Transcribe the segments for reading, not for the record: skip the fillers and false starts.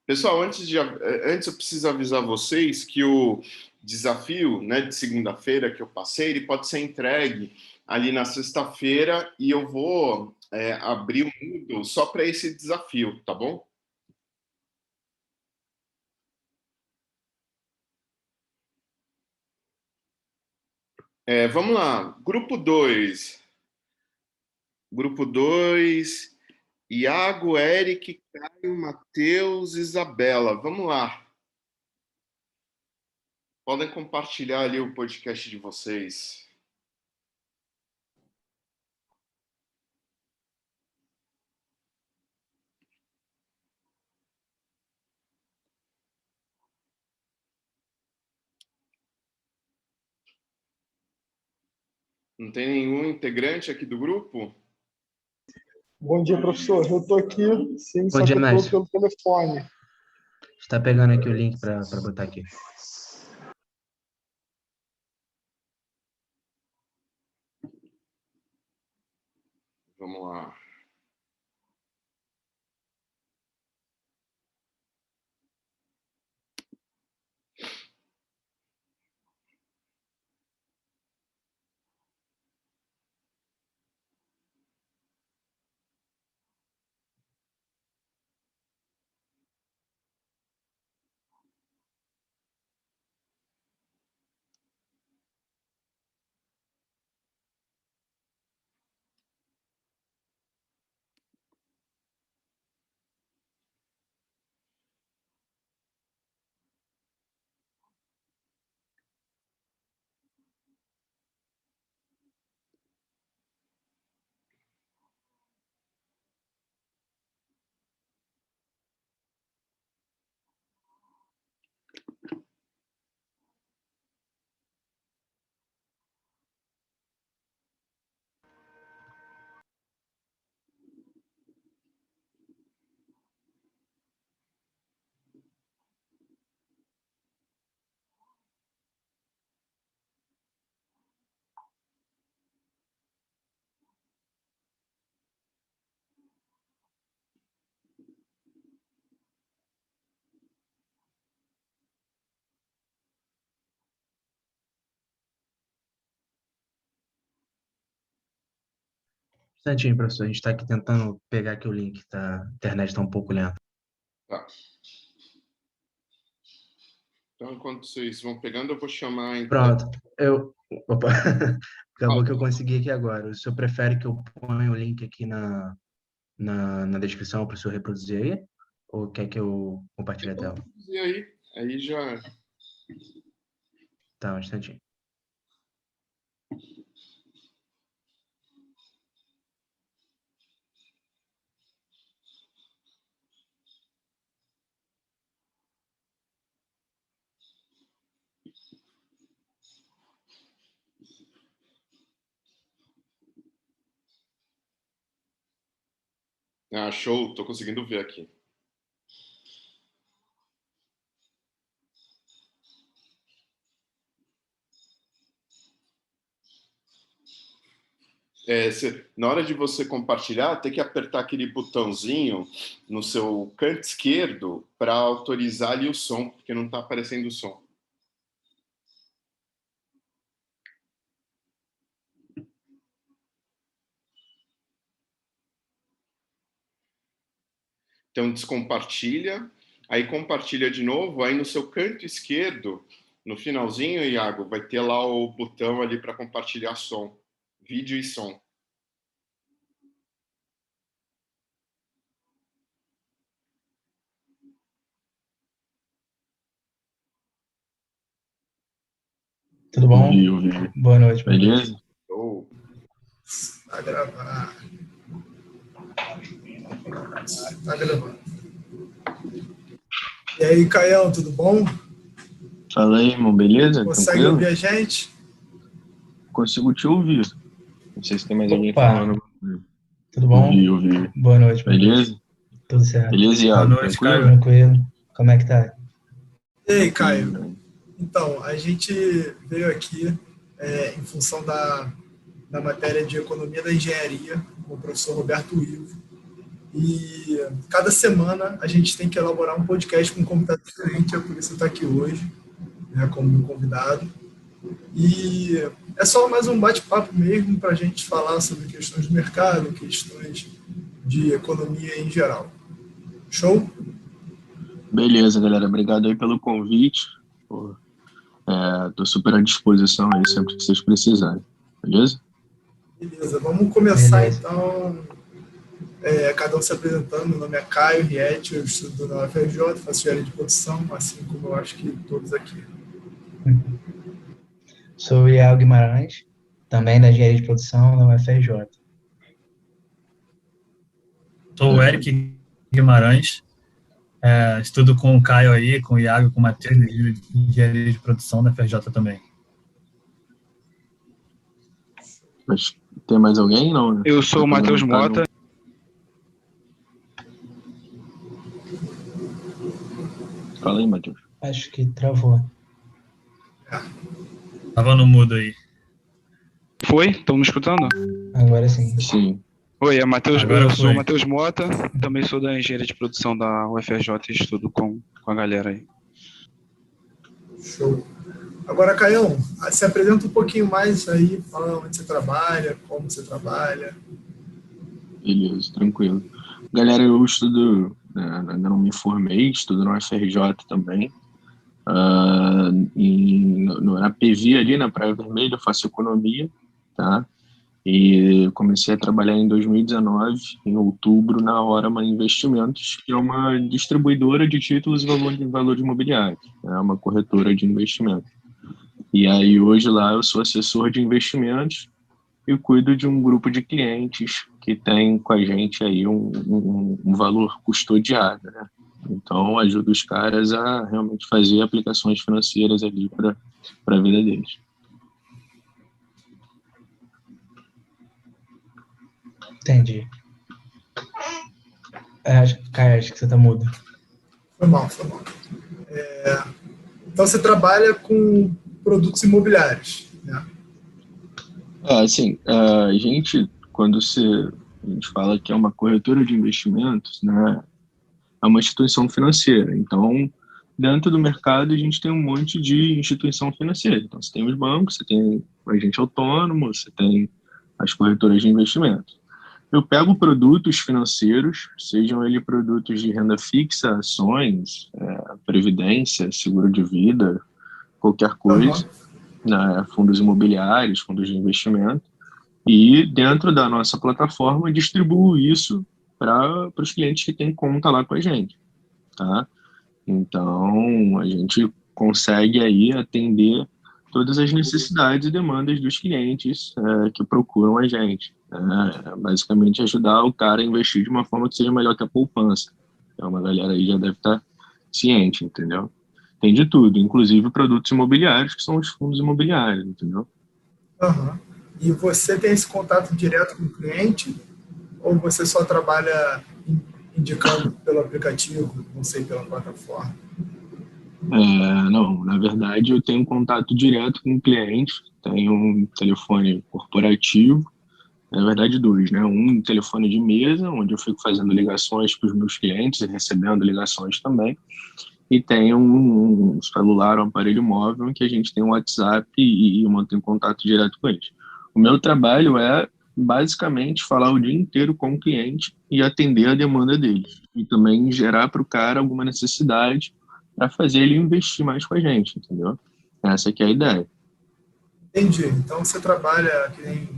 Pessoal, antes eu preciso avisar vocês que o desafio, né, de segunda-feira que eu passei, ele pode ser entregue ali na sexta-feira e eu vou abrir o Moodle só para esse desafio, tá bom? Vamos lá. Grupo 2. Grupo 2. Iago, Eric, Caio, Matheus, Isabela. Vamos lá. Podem compartilhar ali o podcast de vocês. Não tem nenhum integrante aqui do grupo? Bom dia, professor. Eu estou aqui, sim, só que eu estou pelo telefone. Está pegando aqui o link para botar aqui. Vamos lá. Instantinho, professor. A gente está aqui tentando pegar aqui o link. Tá? A internet está um pouco lenta. Tá. Então, enquanto vocês vão pegando, eu vou chamar... Pronto. Opa. Acabou que eu consegui aqui agora. O senhor prefere que eu ponha o link aqui na descrição para o senhor reproduzir aí? Ou quer que eu compartilhe a tela? E aí já... Tá, um instantinho. Ah, show. Tô conseguindo ver aqui. Na hora de você compartilhar, tem que apertar aquele botãozinho no seu canto esquerdo para autorizar ali o som, porque não está aparecendo o som. Então, descompartilha, aí compartilha de novo, aí no seu canto esquerdo, no finalzinho, Iago, vai ter lá o botão ali para compartilhar som, vídeo e som. Tudo bom? Ouvi. Boa noite. Beleza? Tá gravando. Tá gravando. E aí, Caião, tudo bom? Fala aí, irmão, beleza? Consegue Tranquilo? ouvir a gente? Consigo te ouvir. Não sei se tem mais alguém Opa. falando. Tudo bom? Ouvi. Boa noite. Beleza? Tudo certo. Beleza, Iago? Boa noite, Tranquilo? Caio. Tranquilo. Como é que tá? E aí, Caio? Então, a gente veio aqui em função da matéria de Economia da Engenharia, com o professor Roberto Ivo. E cada semana a gente tem que elaborar um podcast com um convidado diferente, é por isso que está aqui hoje, né, como convidado. E é só mais um bate-papo mesmo para a gente falar sobre questões de mercado, questões de economia em geral. Show? Beleza, galera. Obrigado aí pelo convite. Tô super à disposição aí sempre que vocês precisarem. Beleza? Beleza, vamos começar Beleza. então. Cada um se apresentando. Meu nome é Caio Riet, eu estudo na UFRJ, faço engenharia de produção, assim como eu acho que todos aqui. Sou o Iago Guimarães, também da engenharia de produção na UFRJ. Sou o Eric Guimarães, estudo com o Caio aí, com o Iago, com o Matheus, de engenharia de produção da UFRJ também. Mas tem mais alguém? Não, né? Eu sou o Matheus Mota. Fala aí, Matheus. Acho que travou. Tava no mudo aí. Foi? Estão me escutando? Agora sim. Sim. Oi, eu Agora sou foi. o Matheus Mota, também sou da engenharia de produção da UFRJ e estudo com a galera aí. Show. Agora, Caião, se apresenta um pouquinho mais aí, fala onde você trabalha, como você trabalha. Beleza, tranquilo. Galera, eu estudo, ainda não me formei, estudo na UFRJ também. Na PV ali, na Praia Vermelha, eu faço economia, tá? E comecei a trabalhar em 2019, em outubro, na Orama Investimentos, que é uma distribuidora de títulos e valores imobiliários, é uma corretora de investimento. E aí hoje lá eu sou assessor de investimentos e cuido de um grupo de clientes que tem com a gente aí um valor custodiado, né? Então ajudo os caras a realmente fazer aplicações financeiras ali para a vida deles. Entendi. Caio, acho que você tá mudo. Foi mal. Então, você trabalha com produtos imobiliários, né? Assim, a gente, quando a gente fala que é uma corretora de investimentos, né, é uma instituição financeira. Então, dentro do mercado, a gente tem um monte de instituição financeira. Então, você tem os bancos, você tem o agente autônomo, você tem as corretoras de investimentos. Eu pego produtos financeiros, sejam eles produtos de renda fixa, ações, previdência, seguro de vida, qualquer coisa, né, fundos imobiliários, fundos de investimento, e dentro da nossa plataforma distribuo isso para os clientes que têm conta lá com a gente, tá? Então, a gente consegue aí atender todas as necessidades e demandas dos clientes que procuram a gente. Basicamente, ajudar o cara a investir de uma forma que seja melhor que a poupança. Então, uma galera aí já deve estar ciente, entendeu? Tem de tudo, inclusive produtos imobiliários, que são os fundos imobiliários, entendeu? Uhum. E você tem esse contato direto com o cliente? Ou você só trabalha indicando pelo aplicativo, não sei, pela plataforma? Não, na verdade eu tenho contato direto com o cliente, tenho um telefone corporativo, na verdade dois, né? Um telefone de mesa, onde eu fico fazendo ligações para os meus clientes e recebendo ligações também, e tenho um celular, um aparelho móvel, em que a gente tem um WhatsApp e eu mantenho contato direto com eles. O meu trabalho é basicamente falar o dia inteiro com o cliente e atender a demanda dele, e também gerar para o cara alguma necessidade para fazer ele investir mais com a gente, entendeu? Essa aqui é a ideia. Entendi. Então, você trabalha que nem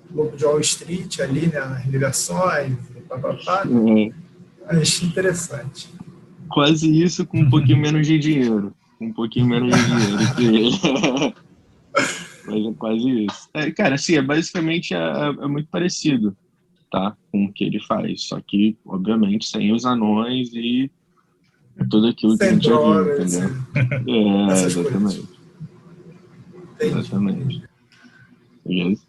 Lobo de Wall Street ali, né, nas ligações, papapá. Acho interessante. Quase isso com um pouquinho menos de dinheiro. Um pouquinho menos de dinheiro que ele. Mas é quase isso. Cara, assim, basicamente é muito parecido, tá? Com o que ele faz. Só que, obviamente, sem os anões e tudo aquilo que a gente já viu, entendeu? Exatamente. Exatamente. Beleza?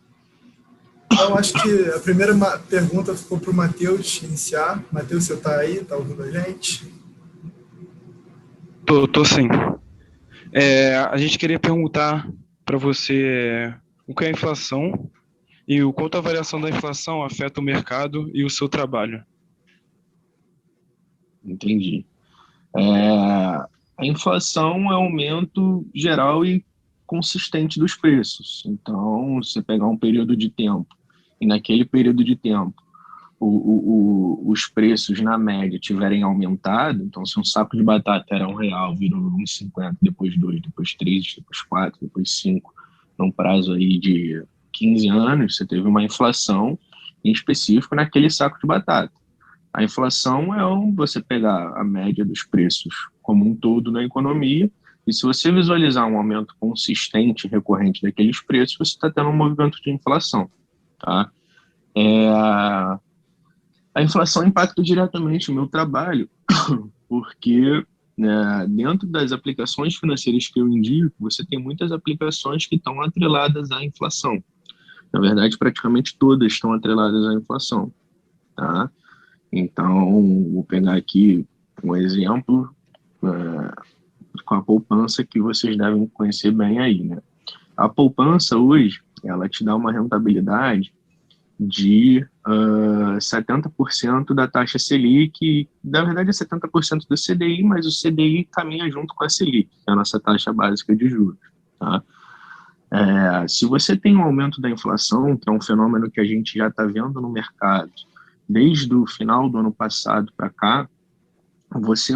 Então, acho que a primeira pergunta ficou para o Matheus iniciar. Matheus, você está aí? Está ouvindo a gente? Tô sim. A gente queria perguntar para você o que é a inflação e o quanto a variação da inflação afeta o mercado e o seu trabalho. Entendi. A inflação é aumento geral e consistente dos preços. Então, se você pegar um período de tempo, e naquele período de tempo os preços, na média, tiverem aumentado, então se um saco de batata era R$ 1, virou R$ 1,50, depois 2, depois 3, depois 4, depois 5, num prazo aí de 15 anos, você teve uma inflação em específico naquele saco de batata. A inflação é você pegar a média dos preços como um todo na economia, e se você visualizar um aumento consistente, recorrente daqueles preços, você está tendo um movimento de inflação, tá? A inflação impacta diretamente o meu trabalho, porque, né, dentro das aplicações financeiras que eu indico, você tem muitas aplicações que estão atreladas à inflação. Na verdade, praticamente todas estão atreladas à inflação, tá? Então, vou pegar aqui um exemplo com a poupança que vocês devem conhecer bem aí, né? A poupança hoje, ela te dá uma rentabilidade de 70% da taxa Selic, na verdade é 70% do CDI, mas o CDI caminha junto com a Selic, que é a nossa taxa básica de juros, tá? Se você tem um aumento da inflação, que é um fenômeno que a gente já está vendo no mercado desde o final do ano passado para cá, você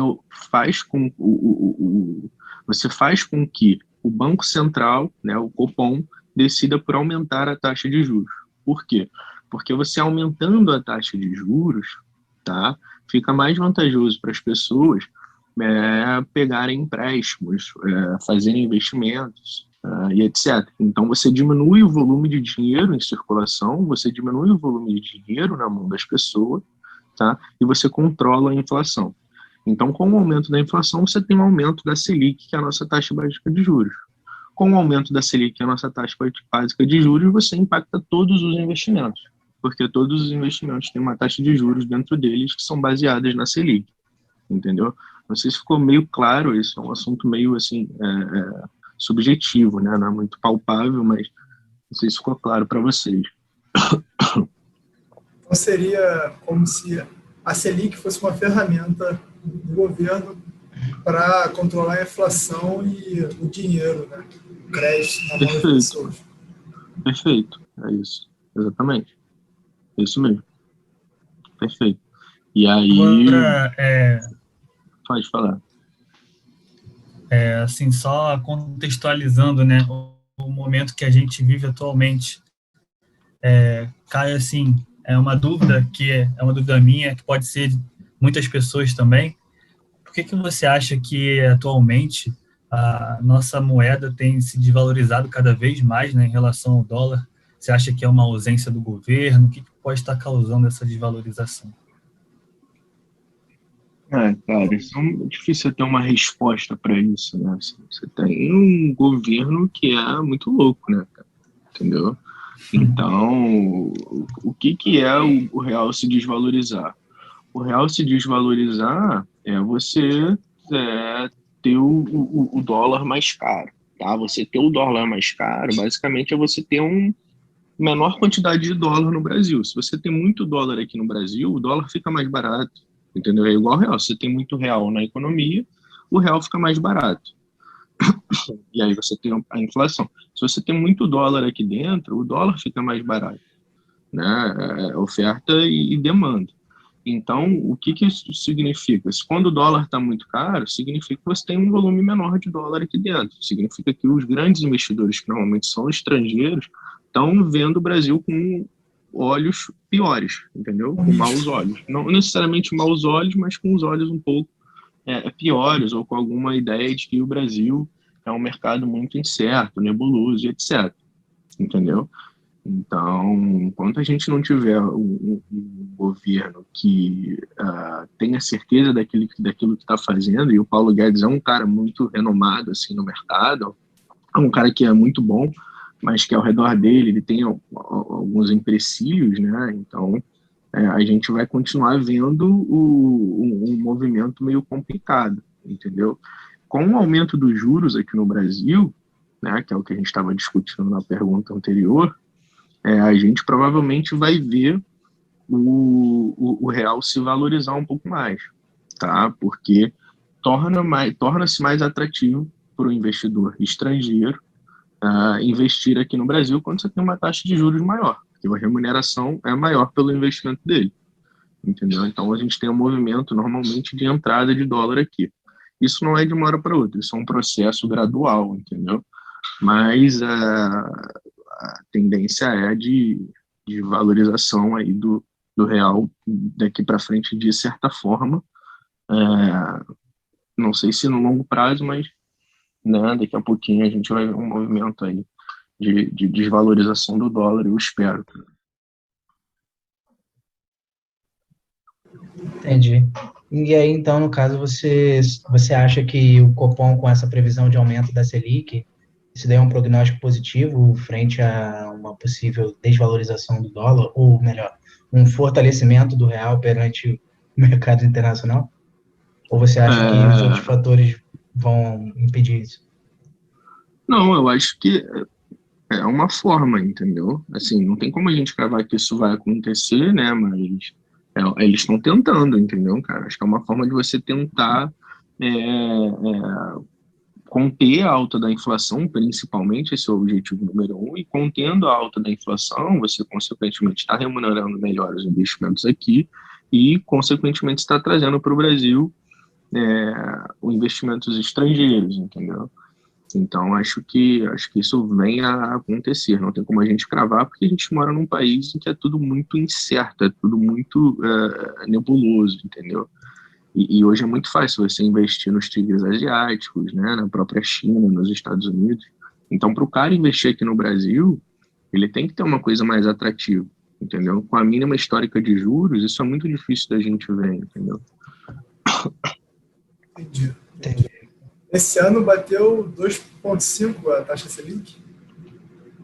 faz com que o Banco Central, né, o Copom, decida por aumentar a taxa de juros. Por quê? Porque você aumentando a taxa de juros, tá, fica mais vantajoso para as pessoas pegarem empréstimos, fazerem investimentos e etc. Então, você diminui o volume de dinheiro em circulação, você diminui o volume de dinheiro na mão das pessoas, tá, e você controla a inflação. Então, com o aumento da inflação, você tem um aumento da Selic, que é a nossa taxa básica de juros. Com o aumento da Selic, que é a nossa taxa básica de juros, você impacta todos os investimentos, porque todos os investimentos têm uma taxa de juros dentro deles que são baseadas na Selic, entendeu? Não sei se ficou meio claro, isso é um assunto meio, assim, subjetivo, né? Não é muito palpável, mas não sei se ficou claro para vocês. Então, seria como se a Selic fosse uma ferramenta do governo para controlar a inflação e o dinheiro, né? O crédito na mão das pessoas. Perfeito, é isso, exatamente. É isso mesmo. Perfeito. E aí... Agora, pode falar. Assim, só contextualizando, né, o momento que a gente vive atualmente, Caio, assim, é uma dúvida minha, que pode ser de muitas pessoas também. Por que você acha que atualmente a nossa moeda tem se desvalorizado cada vez mais, né, em relação ao dólar? Você acha que é uma ausência do governo? O que pode estar causando essa desvalorização? Cara, isso é difícil ter uma resposta para isso, né? Você tem um governo que é muito louco, né, cara? Entendeu? Então, o que é o real se desvalorizar? O real se desvalorizar é você ter o dólar mais caro, tá? Você ter o dólar mais caro, basicamente, é você ter uma menor quantidade de dólar no Brasil. Se você tem muito dólar aqui no Brasil, o dólar fica mais barato, entendeu? É igual ao real. Se você tem muito real na economia, o real fica mais barato. E aí você tem a inflação. Se você tem muito dólar aqui dentro, o dólar fica mais barato, né? Oferta e demanda. Então, o que isso significa? Quando o dólar está muito caro, significa que você tem um volume menor de dólar aqui dentro. Significa que os grandes investidores, que normalmente são estrangeiros, estão vendo o Brasil com olhos piores, entendeu? Com maus olhos. Não necessariamente maus olhos, mas com os olhos um pouco piores, ou com alguma ideia de que o Brasil é um mercado muito incerto, nebuloso, etc. Entendeu? Então, enquanto a gente não tiver um governo que tenha certeza daquilo que está fazendo, e o Paulo Guedes é um cara muito renomado assim, no mercado, é um cara que é muito bom, mas que ao redor dele ele tem alguns empecilhos, né? Então, a gente vai continuar vendo um movimento meio complicado, entendeu? Com o aumento dos juros aqui no Brasil, né, que é o que a gente estava discutindo na pergunta anterior, a gente provavelmente vai ver o real se valorizar um pouco mais, tá? Porque torna-se mais atrativo para o investidor estrangeiro investir aqui no Brasil quando você tem uma taxa de juros maior, porque a remuneração é maior pelo investimento dele, entendeu? Então, a gente tem um movimento, normalmente, de entrada de dólar aqui. Isso não é de uma hora para outra, isso é um processo gradual, entendeu? Mas a tendência é de valorização aí do real daqui para frente, de certa forma. Não sei se no longo prazo, mas né, daqui a pouquinho a gente vai ver um movimento aí de desvalorização do dólar, eu espero. Entendi. E aí, então, no caso, você acha que o Copom, com essa previsão de aumento da Selic, isso daí é um prognóstico positivo frente a uma possível desvalorização do dólar, ou melhor, um fortalecimento do real perante o mercado internacional? Ou você acha que os outros fatores vão impedir isso? Não, eu acho que é uma forma, entendeu? Assim, não tem como a gente cravar que isso vai acontecer, né? Mas eles estão tentando, entendeu, cara? Acho que é uma forma de você tentar conter a alta da inflação, principalmente, esse é o objetivo número 1, e contendo a alta da inflação, você, consequentemente, está remunerando melhor os investimentos aqui e, consequentemente, está trazendo para o Brasil os investimentos estrangeiros, entendeu? Então, acho que isso vem a acontecer. Não tem como a gente cravar, porque a gente mora num país em que é tudo muito incerto, é tudo muito nebuloso, entendeu? E hoje é muito fácil você investir nos tigres asiáticos, né, na própria China, nos Estados Unidos. Então, para o cara investir aqui no Brasil, ele tem que ter uma coisa mais atrativa, entendeu? Com a mínima histórica de juros, isso é muito difícil da gente ver, entendeu? Entendi. Esse ano bateu 2,5 a taxa Selic?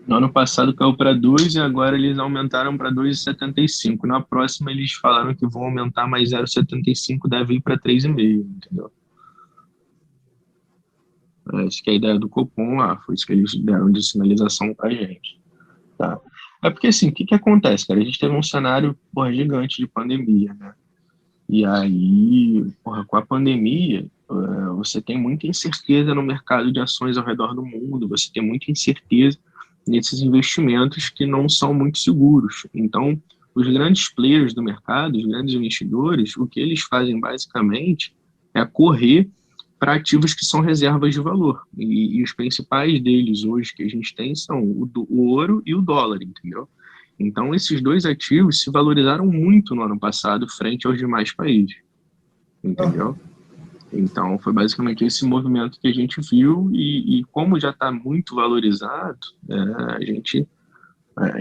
No ano passado caiu para 2 e agora eles aumentaram para 2,75. Na próxima eles falaram que vão aumentar mais 0,75, deve ir para 3,5, entendeu? Acho que a ideia do Copom lá, foi isso que eles deram de sinalização para a gente. Tá? É porque assim, o que acontece, cara? A gente teve um cenário gigante de pandemia, né? E aí, com a pandemia, você tem muita incerteza no mercado de ações ao redor do mundo, você tem muita incerteza nesses investimentos que não são muito seguros. Então, os grandes players do mercado, os grandes investidores, o que eles fazem basicamente é correr para ativos que são reservas de valor. E os principais deles hoje que a gente tem são o ouro e o dólar, entendeu? Então, esses dois ativos se valorizaram muito no ano passado frente aos demais países, entendeu? Então, foi basicamente esse movimento que a gente viu e como já está muito valorizado, a gente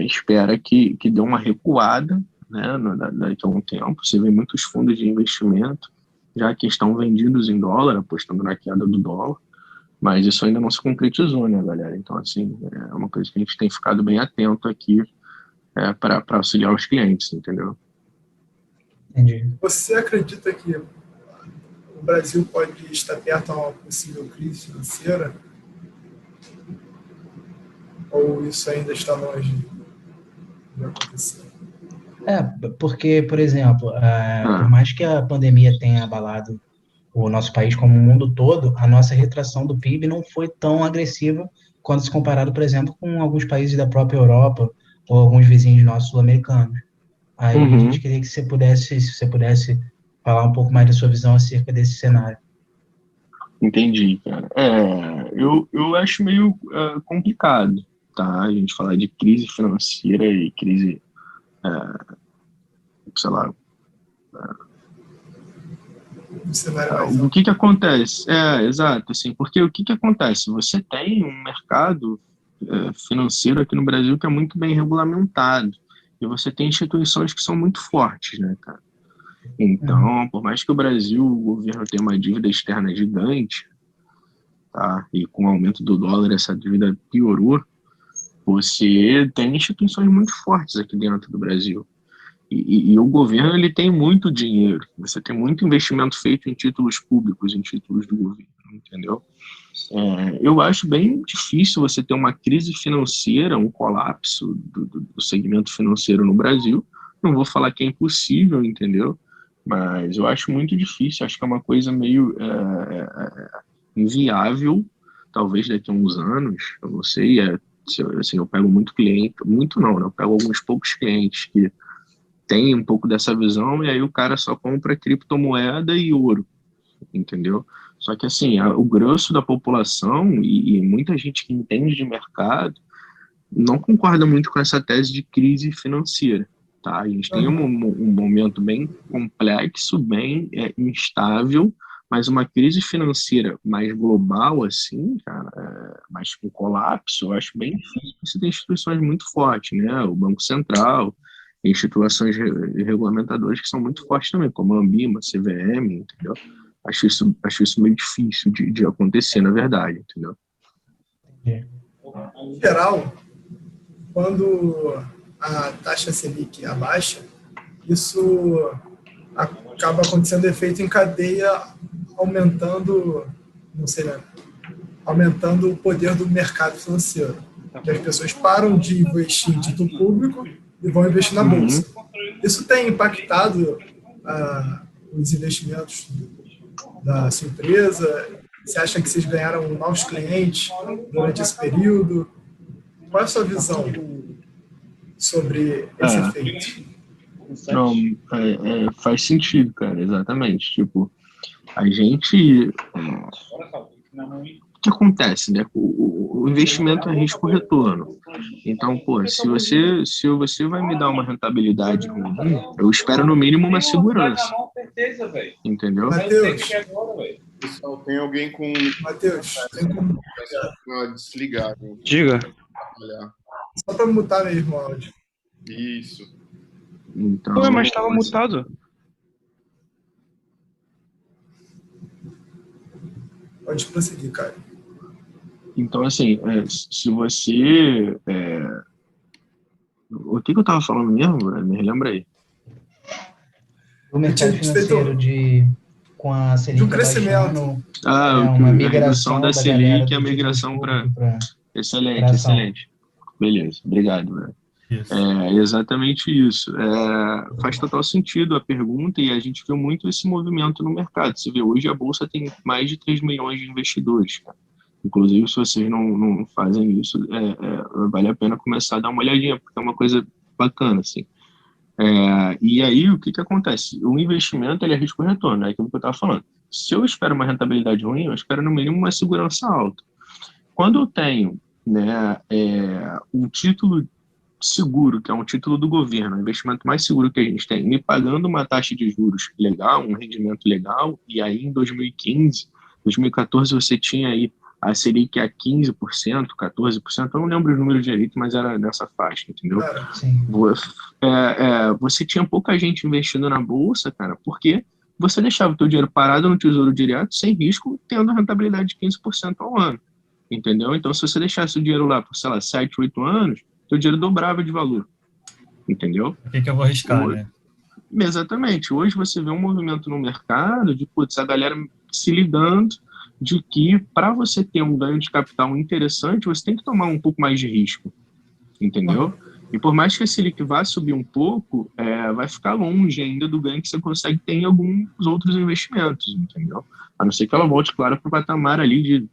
espera que dê uma recuada, né, daqui a um tempo. Você vê muitos fundos de investimento já que estão vendidos em dólar, apostando na queda do dólar, mas isso ainda não se concretizou, né, galera? Então, assim, é uma coisa que a gente tem ficado bem atento aqui para auxiliar os clientes, entendeu? Entendi. Você acredita que o Brasil pode estar perto a uma possível crise financeira? Ou isso ainda está longe de acontecer? Porque, por exemplo, por mais que a pandemia tenha abalado o nosso país como o mundo todo, a nossa retração do PIB não foi tão agressiva quando se comparado, por exemplo, com alguns países da própria Europa ou alguns vizinhos nossos sul-americanos. Aí a gente queria que se você pudesse falar um pouco mais da sua visão acerca desse cenário. Entendi, cara. Eu acho meio complicado, tá? A gente falar de crise financeira e crise, sei lá. O que acontece? Exato, assim, porque o que acontece? Você tem um mercado financeiro aqui no Brasil que é muito bem regulamentado e você tem instituições que são muito fortes, né, cara? Então, por mais que o Brasil, o governo tenha uma dívida externa gigante, tá? E com o aumento do dólar essa dívida piorou, você tem instituições muito fortes aqui dentro do Brasil. E o governo ele tem muito dinheiro, você tem muito investimento feito em títulos públicos, em títulos do governo, entendeu? Eu acho bem difícil você ter uma crise financeira, um colapso do segmento financeiro no Brasil. Não vou falar que é impossível, entendeu? Mas eu acho muito difícil, acho que é uma coisa meio inviável, talvez daqui a uns anos, eu não sei, assim, eu pego muito cliente, muito não, né? Eu pego alguns poucos clientes que têm um pouco dessa visão e aí o cara só compra criptomoeda e ouro, entendeu? Só que assim, o grosso da população e muita gente que entende de mercado não concorda muito com essa tese de crise financeira, tá? A gente tem um momento bem complexo, bem instável, mas uma crise financeira mais global, assim, cara, mais com colapso, eu acho bem difícil. Você tem instituições muito fortes, né? O Banco Central, instituições regulamentadoras que são muito fortes também, como a Ambima, a CVM, entendeu? Acho isso meio difícil de acontecer, na verdade, entendeu? Em geral, quando a taxa Selic abaixa, isso acaba acontecendo efeito em cadeia, aumentando, não sei, né, aumentando o poder do mercado financeiro. Que as pessoas param de investir em título público e vão investir na bolsa. Isso tem impactado os investimentos da sua empresa? Você acha que vocês ganharam novos clientes durante esse período? Qual é a sua visão sobre esse efeito? Não, faz sentido, cara, exatamente. Tipo, a gente. O que acontece, né? O investimento é risco-retorno. Então, pô, se você vai me dar uma rentabilidade ruim, eu espero no mínimo uma segurança. Entendeu? Matheus, Pessoal, tem alguém com tem como desligar, hein? Diga. só para mutar mesmo o áudio. Isso. Então, Ué, mas estava mutado. Pode prosseguir, cara. Então, assim, se você... O que eu tava falando mesmo, Bruno? Me relembra aí. O mercado financeiro com a Selic de um crescimento. Uma a migração redução da Selic e a migração para... Excelente, excelente. Beleza, obrigado, Bruno. É exatamente isso. Faz total sentido a pergunta e a gente viu muito esse movimento no mercado. Você vê, hoje a Bolsa tem mais de 3 milhões de investidores, cara. Inclusive, se vocês não fazem isso, vale a pena começar a dar uma olhadinha, porque é uma coisa bacana, assim. E aí, o que acontece? O investimento, ele é risco-retorno, é aquilo que eu estava falando. Se eu espero uma rentabilidade ruim, eu espero, no mínimo, uma segurança alta. Quando eu tenho, né, um título seguro, que é um título do governo, o investimento mais seguro que a gente tem, me pagando uma taxa de juros legal, um rendimento legal, e aí em 2015, 2014 você tinha aí a Selic a 15%, 14%, eu não lembro os números direito, mas era nessa faixa, entendeu? Sim. Você tinha pouca gente investindo na bolsa, cara, porque você deixava o teu dinheiro parado no Tesouro Direto, sem risco, tendo rentabilidade de 15% ao ano, entendeu? Então, se você deixasse o dinheiro lá por, sei lá, 7, 8 anos, teu dinheiro dobrava de valor, entendeu? Por que eu vou arriscar, né? Exatamente. Hoje você vê um movimento no mercado de, putz, a galera se ligando de que para você ter um ganho de capital interessante, você tem que tomar um pouco mais de risco, entendeu? E por mais que a Selic vá subir um pouco, vai ficar longe ainda do ganho que você consegue ter em alguns outros investimentos, entendeu? A não ser que ela volte, claro, para o patamar ali de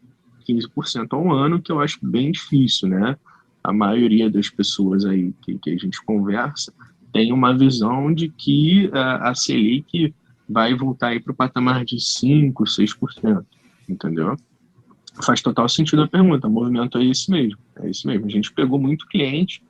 15% ao ano, que eu acho bem difícil, né? A maioria das pessoas aí que a gente conversa tem uma visão de que a Selic vai voltar aí para o patamar de 5%, 6%, entendeu? Faz total sentido a pergunta, o movimento é esse mesmo, A gente pegou muito cliente,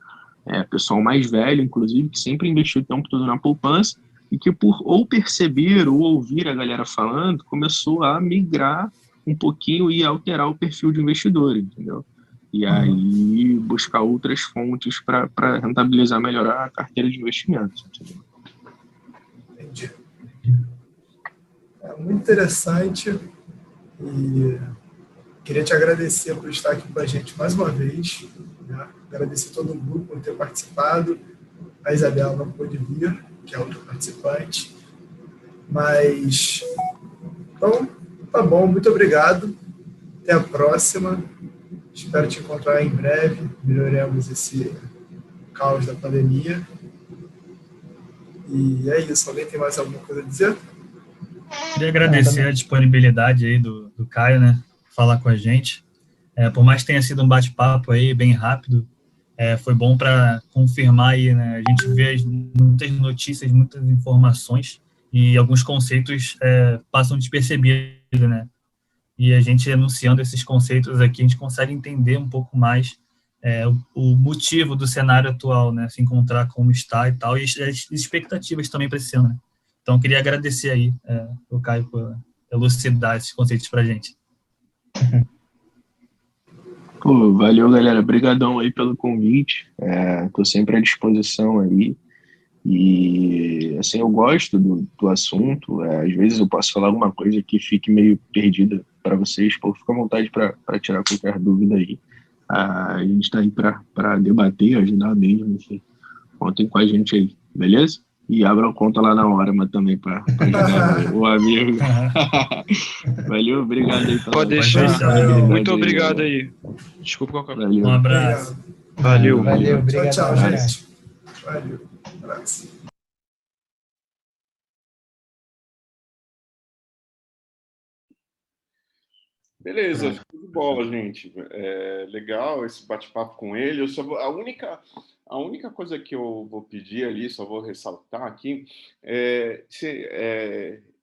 pessoal mais velho, inclusive, que sempre investiu o tempo todo na poupança e que por ou perceber ou ouvir a galera falando, começou a migrar um pouquinho e alterar o perfil de investidor, entendeu? E aí buscar outras fontes para rentabilizar, melhorar a carteira de investimentos, entendeu? Entendi. É muito interessante e queria te agradecer por estar aqui com a gente mais uma vez, né? Agradecer todo o grupo por ter participado. A Isabela não pôde vir, que é outra participante, mas então, tá bom, muito obrigado, até a próxima, espero te encontrar em breve, melhoremos esse caos da pandemia E é isso. Alguém tem mais alguma coisa a dizer? Queria agradecer a disponibilidade aí do Caio, né? Falar com a gente. Por mais que tenha sido um bate-papo aí bem rápido, foi bom para confirmar aí, né? A gente vê muitas notícias, muitas informações e alguns conceitos passam despercebidos, né? E a gente enunciando esses conceitos aqui, a gente consegue entender um pouco mais o motivo do cenário atual, né? Se encontrar como está e tal, e as expectativas também para esse ano, né? Então, eu queria agradecer aí o Caio por elucidar esses conceitos para a gente. Pô, valeu, galera. Obrigadão aí pelo convite. Tô sempre à disposição aí. E, assim, eu gosto do assunto. Às vezes eu posso falar alguma coisa que fique meio perdida para vocês. Pô, fica à vontade para tirar qualquer dúvida aí. A gente está aí para debater, ajudar mesmo. Enfim, contem com a gente aí, beleza? E abram conta lá na hora, mas também para ajudar o amigo. Valeu, obrigado aí pela Pode deixar. disponibilidade Muito aí, obrigado galera. aí. Desculpa qualquer coisa. Valeu. Um abraço. Obrigado. Valeu. Valeu, Tchau, obrigado. tchau, Cara. gente. Valeu. Abraço. Beleza, show de bola, gente. Legal esse bate-papo com ele. A única coisa que eu vou pedir ali, só vou ressaltar aqui,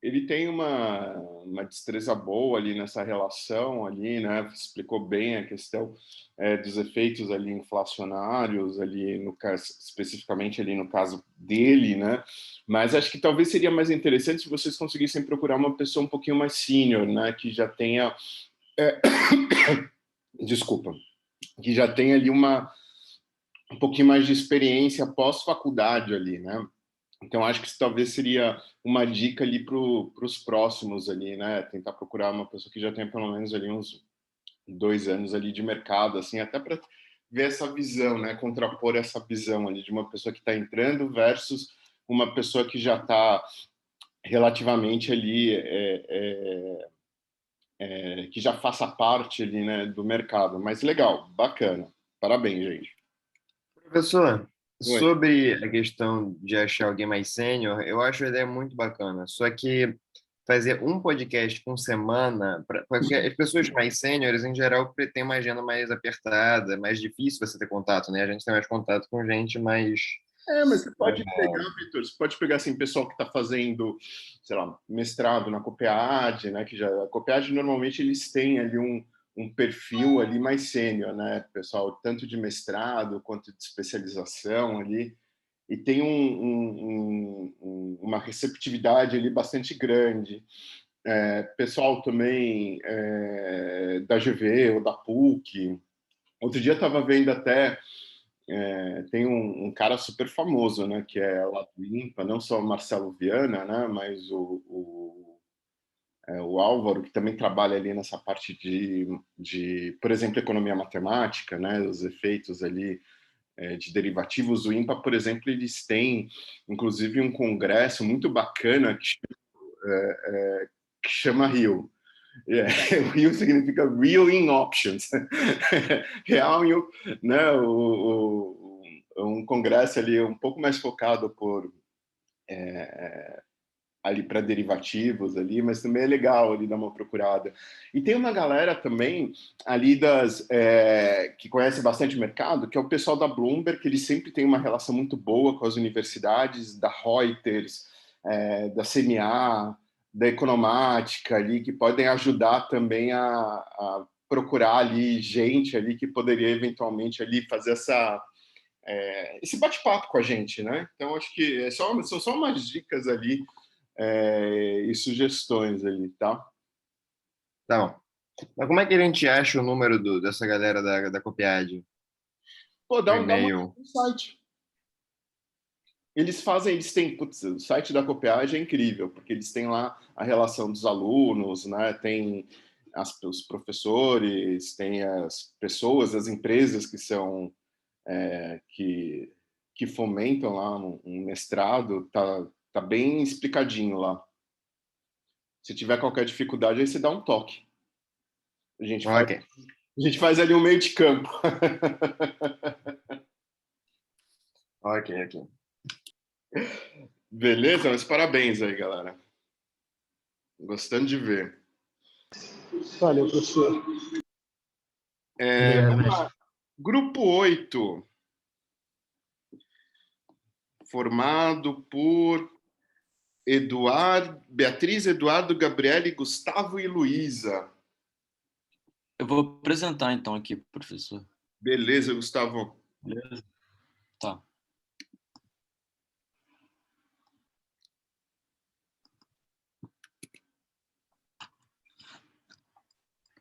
ele tem uma destreza boa ali nessa relação ali, né? Explicou bem a questão dos efeitos ali inflacionários ali no caso, especificamente ali no caso dele, né? Mas acho que talvez seria mais interessante se vocês conseguissem procurar uma pessoa um pouquinho mais sênior, né? Que já tenha desculpa, que já tem ali um pouquinho mais de experiência pós-faculdade ali, né? Então, acho que isso talvez seria uma dica ali para os próximos ali, né? Tentar procurar uma pessoa que já tenha pelo menos ali uns 2 anos ali de mercado, assim, até para ver essa visão, né? Contrapor essa visão ali de uma pessoa que está entrando versus uma pessoa que já está relativamente ali que já faça parte ali, né, do mercado. Mas legal, bacana. Parabéns, gente. Professor, Oi. sobre a questão de achar alguém mais sênior, eu acho a ideia muito bacana. Só que fazer um podcast por semana, porque as pessoas mais sêniores, em geral, têm uma agenda mais apertada, é mais difícil você ter contato, né? A gente tem mais contato com gente mais. Mas você pode pegar, Vitor, você pode pegar assim, pessoal que está fazendo, sei lá, mestrado na COPEAD, né? Que já a COPEAD normalmente eles têm ali um perfil ali mais sênior, né? Pessoal tanto de mestrado quanto de especialização ali, e tem uma receptividade ali bastante grande. Pessoal também da GV ou da PUC. Outro dia eu estava vendo até tem um cara super famoso, né, que é lá do INPA, não só o Marcelo Viana, né, mas o Álvaro, que também trabalha ali nessa parte por exemplo, economia matemática, né, os efeitos ali de derivativos. O INPA, por exemplo, eles têm, inclusive, um congresso muito bacana que chama RIO. O RIO significa Real in Options. Real em, né, um congresso ali um pouco mais focado ali para derivativos ali, mas também é legal ali dar uma procurada. E tem uma galera também ali que conhece bastante o mercado, que é o pessoal da Bloomberg, que eles sempre têm uma relação muito boa com as universidades, da Reuters, da CMA, da Economática ali, que podem ajudar também a procurar ali gente ali que poderia eventualmente ali fazer esse bate-papo com a gente, né? Então acho que são só umas dicas ali e sugestões ali, tá? Tá bom. Mas como é que a gente acha o número dessa galera da Copiade? Pô, dá uma E-mail. no site. Eles têm, putz, o site da Copiagem é incrível, porque eles têm lá a relação dos alunos, né? Tem os professores, tem as pessoas, as empresas que são que fomentam lá um mestrado, tá bem explicadinho lá. Se tiver qualquer dificuldade, aí você dá um toque. A gente faz, Ok. a gente faz ali um meio de campo. Ok. Beleza? Mas parabéns aí, galera. Gostando de ver. Valeu, professor. Obrigado, Vamos mestre. lá. Grupo 8. Formado por Beatriz, Eduardo, Gabriele, Gustavo e Luísa. Eu vou apresentar então aqui, professor. Beleza, Gustavo. Beleza? Tá.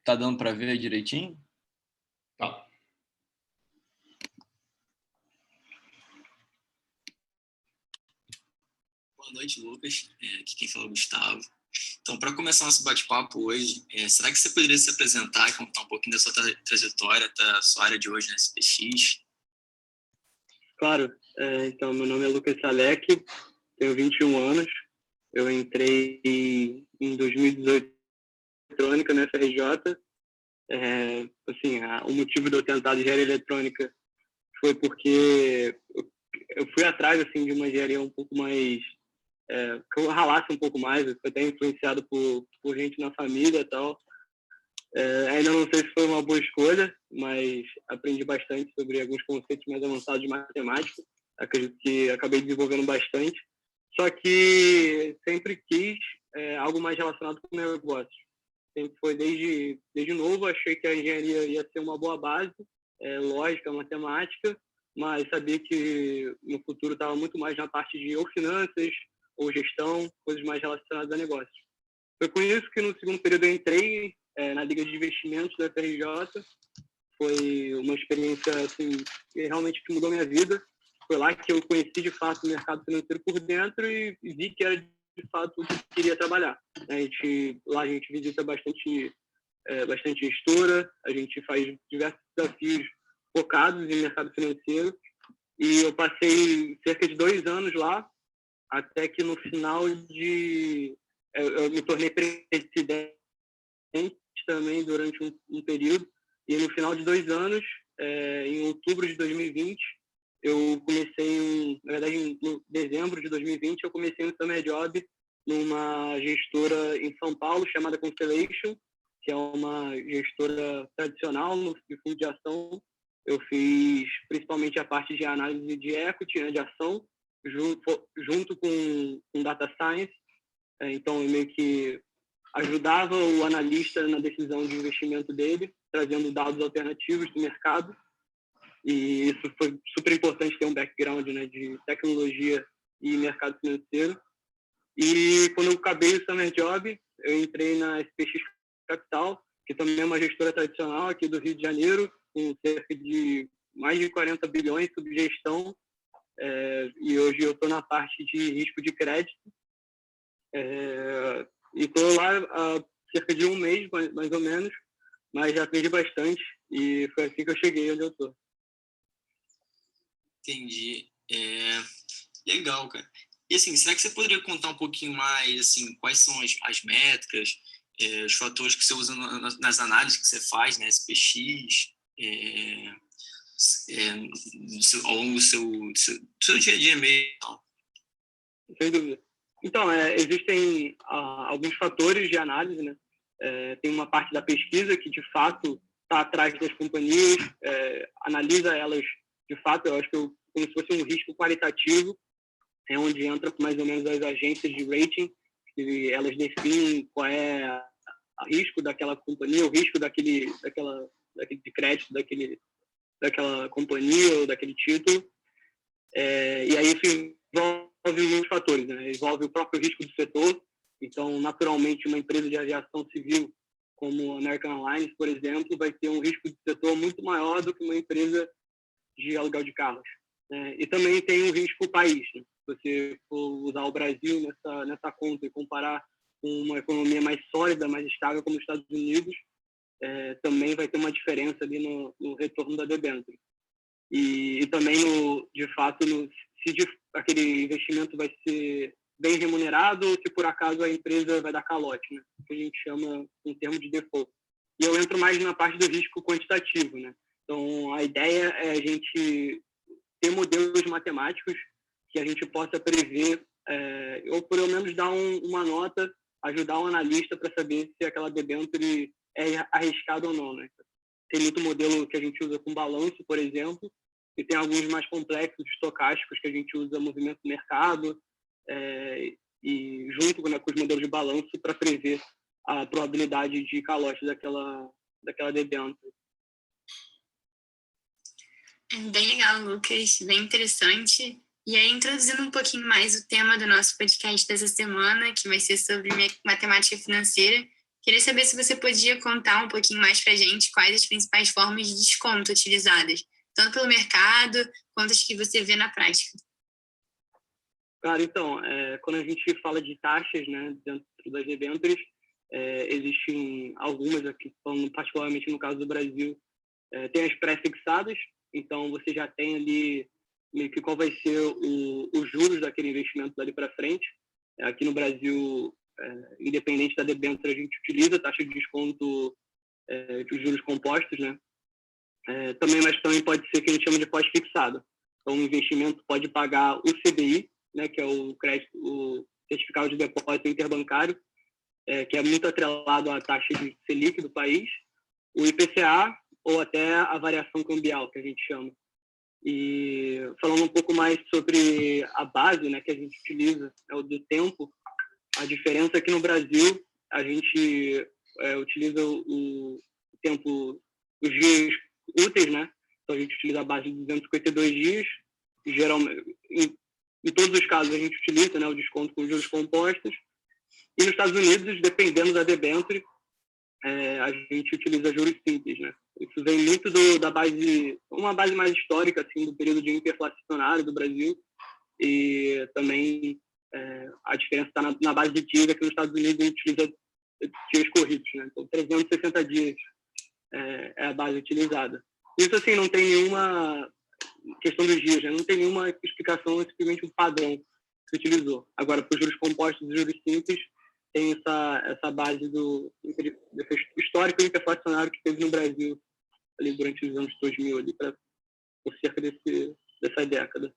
Tá dando para ver direitinho? Tá. Boa noite, Lucas. Aqui quem fala é o Gustavo. Então, para começar nosso bate-papo hoje, será que você poderia se apresentar e contar um pouquinho da sua trajetória, da sua área de hoje na SPX? Claro. Então, meu nome é Lucas Salek, tenho 21 anos. Eu entrei em 2018 na eletrônica na FRJ. O motivo de eu tentar engenharia eletrônica foi porque eu fui atrás assim, de uma engenharia um pouco mais... que eu ralasse um pouco mais, eu fui até influenciado por gente na família e tal. Ainda não sei se foi uma boa escolha, mas aprendi bastante sobre alguns conceitos mais avançados de matemática. Acredito que acabei desenvolvendo bastante. Só que sempre quis algo mais relacionado com negócios. Sempre foi desde novo, achei que a engenharia ia ser uma boa base, lógica, matemática, mas sabia que no futuro estava muito mais na parte de ou finanças, ou gestão, coisas mais relacionadas a negócios. Foi com isso que no segundo período eu entrei na Liga de Investimentos da FRJ. Foi uma experiência assim, que realmente mudou minha vida. Foi lá que eu conheci de fato o mercado financeiro por dentro e vi que era de fato o que eu queria trabalhar. Lá a gente visita bastante gestora, a gente faz diversos desafios focados em mercado financeiro, e eu passei cerca de 2 anos lá, até que no final eu me tornei presidente também durante um período, e no final de 2 anos, em outubro de 2020, eu comecei, na verdade, em dezembro de 2020, eu comecei um summer job numa gestora em São Paulo chamada Constellation, que é uma gestora tradicional no fundo de ação. Eu fiz principalmente a parte de análise de equity, de ação, junto com data science. Então, eu meio que ajudava o analista na decisão de investimento dele, trazendo dados alternativos do mercado. E isso foi super importante ter um background, né, de tecnologia e mercado financeiro. E quando eu acabei o summer job, eu entrei na SPX Capital, que também é uma gestora tradicional aqui do Rio de Janeiro, com cerca de mais de 40 bilhões sob gestão. E hoje eu estou na parte de risco de crédito. E estou lá há cerca de um mês, mais ou menos, mas já aprendi bastante e foi assim que eu cheguei onde eu estou. Entendi. Legal, cara. E assim, será que você poderia contar um pouquinho mais, assim, quais são as métricas, os fatores que você usa nas análises que você faz, né, SPX, ao longo do seu dia a dia mesmo? Sem dúvida. Então, existem alguns fatores de análise, né? Tem uma parte da pesquisa que, de fato, está atrás das companhias, analisa elas, de fato, eu acho que como se fosse um risco qualitativo, é onde entra mais ou menos as agências de rating, que elas definem qual é o risco daquela companhia, o risco daquele de crédito daquela companhia ou daquele título. E aí isso envolve muitos fatores, né? Envolve o próprio risco do setor. Então, naturalmente, uma empresa de aviação civil como a American Airlines, por exemplo, vai ter um risco de setor muito maior do que uma empresa de aluguel de carros. E também tem um risco país, né? Se você for usar o Brasil nessa conta e comparar com uma economia mais sólida, mais estável como os Estados Unidos, também vai ter uma diferença ali no retorno da debênture. E também, de fato, se aquele investimento vai ser bem remunerado ou se por acaso a empresa vai dar calote, né? Que a gente chama em termos de default. E eu entro mais na parte do risco quantitativo, né? Então, a ideia é a gente ter modelos matemáticos que a gente possa prever ou pelo menos dar uma nota, ajudar o analista para saber se aquela debênture é arriscada ou não, né? Tem muito modelo que a gente usa com balanço, por exemplo, e tem alguns mais complexos, estocásticos, que a gente usa movimento do mercado, e junto, né, com os modelos de balanço para prever a probabilidade de calote daquela debênture. Bem legal, Lucas, bem interessante. E aí, introduzindo um pouquinho mais o tema do nosso podcast dessa semana, que vai ser sobre matemática financeira, queria saber se você podia contar um pouquinho mais para a gente quais as principais formas de desconto utilizadas, tanto pelo mercado quanto as que você vê na prática. Claro, então, quando a gente fala de taxas, né, dentro das debêntures, existem algumas aqui, particularmente no caso do Brasil, tem as pré-fixadas, então você já tem ali meio que qual vai ser os juros daquele investimento dali para frente. Aqui no Brasil, independente da debênture, a gente utiliza a taxa de desconto dos juros compostos, né? Mas também pode ser que a gente chama de pós-fixado. Então, o investimento pode pagar o CDI, né, que é o certificado de depósito interbancário, que é muito atrelado à taxa de Selic do país, o IPCA ou até a variação cambial, que a gente chama. E falando um pouco mais sobre a base, né, que a gente utiliza, o do tempo, a diferença é que no Brasil a gente utiliza o tempo, os dias úteis, né? Então a gente utiliza a base de 252 dias, geralmente, em todos os casos a gente utiliza, né, o desconto com juros compostos. E nos Estados Unidos, dependendo da debênture, a gente utiliza juros simples, né? Isso vem muito da base, uma base mais histórica, assim, do período de hiperinflacionário do Brasil, e também a diferença está na base de dias, que nos Estados Unidos a gente utiliza dias corridos, né? Então 360 dias é a base utilizada. Isso, assim, não tem nenhuma questão dos dias, né? Não tem nenhuma explicação, é simplesmente um padrão que se utilizou. Agora, para os juros compostos e juros simples, tem essa base do histórico hiperinflacionário que teve no Brasil ali durante os anos 2000, ali, por cerca dessa década.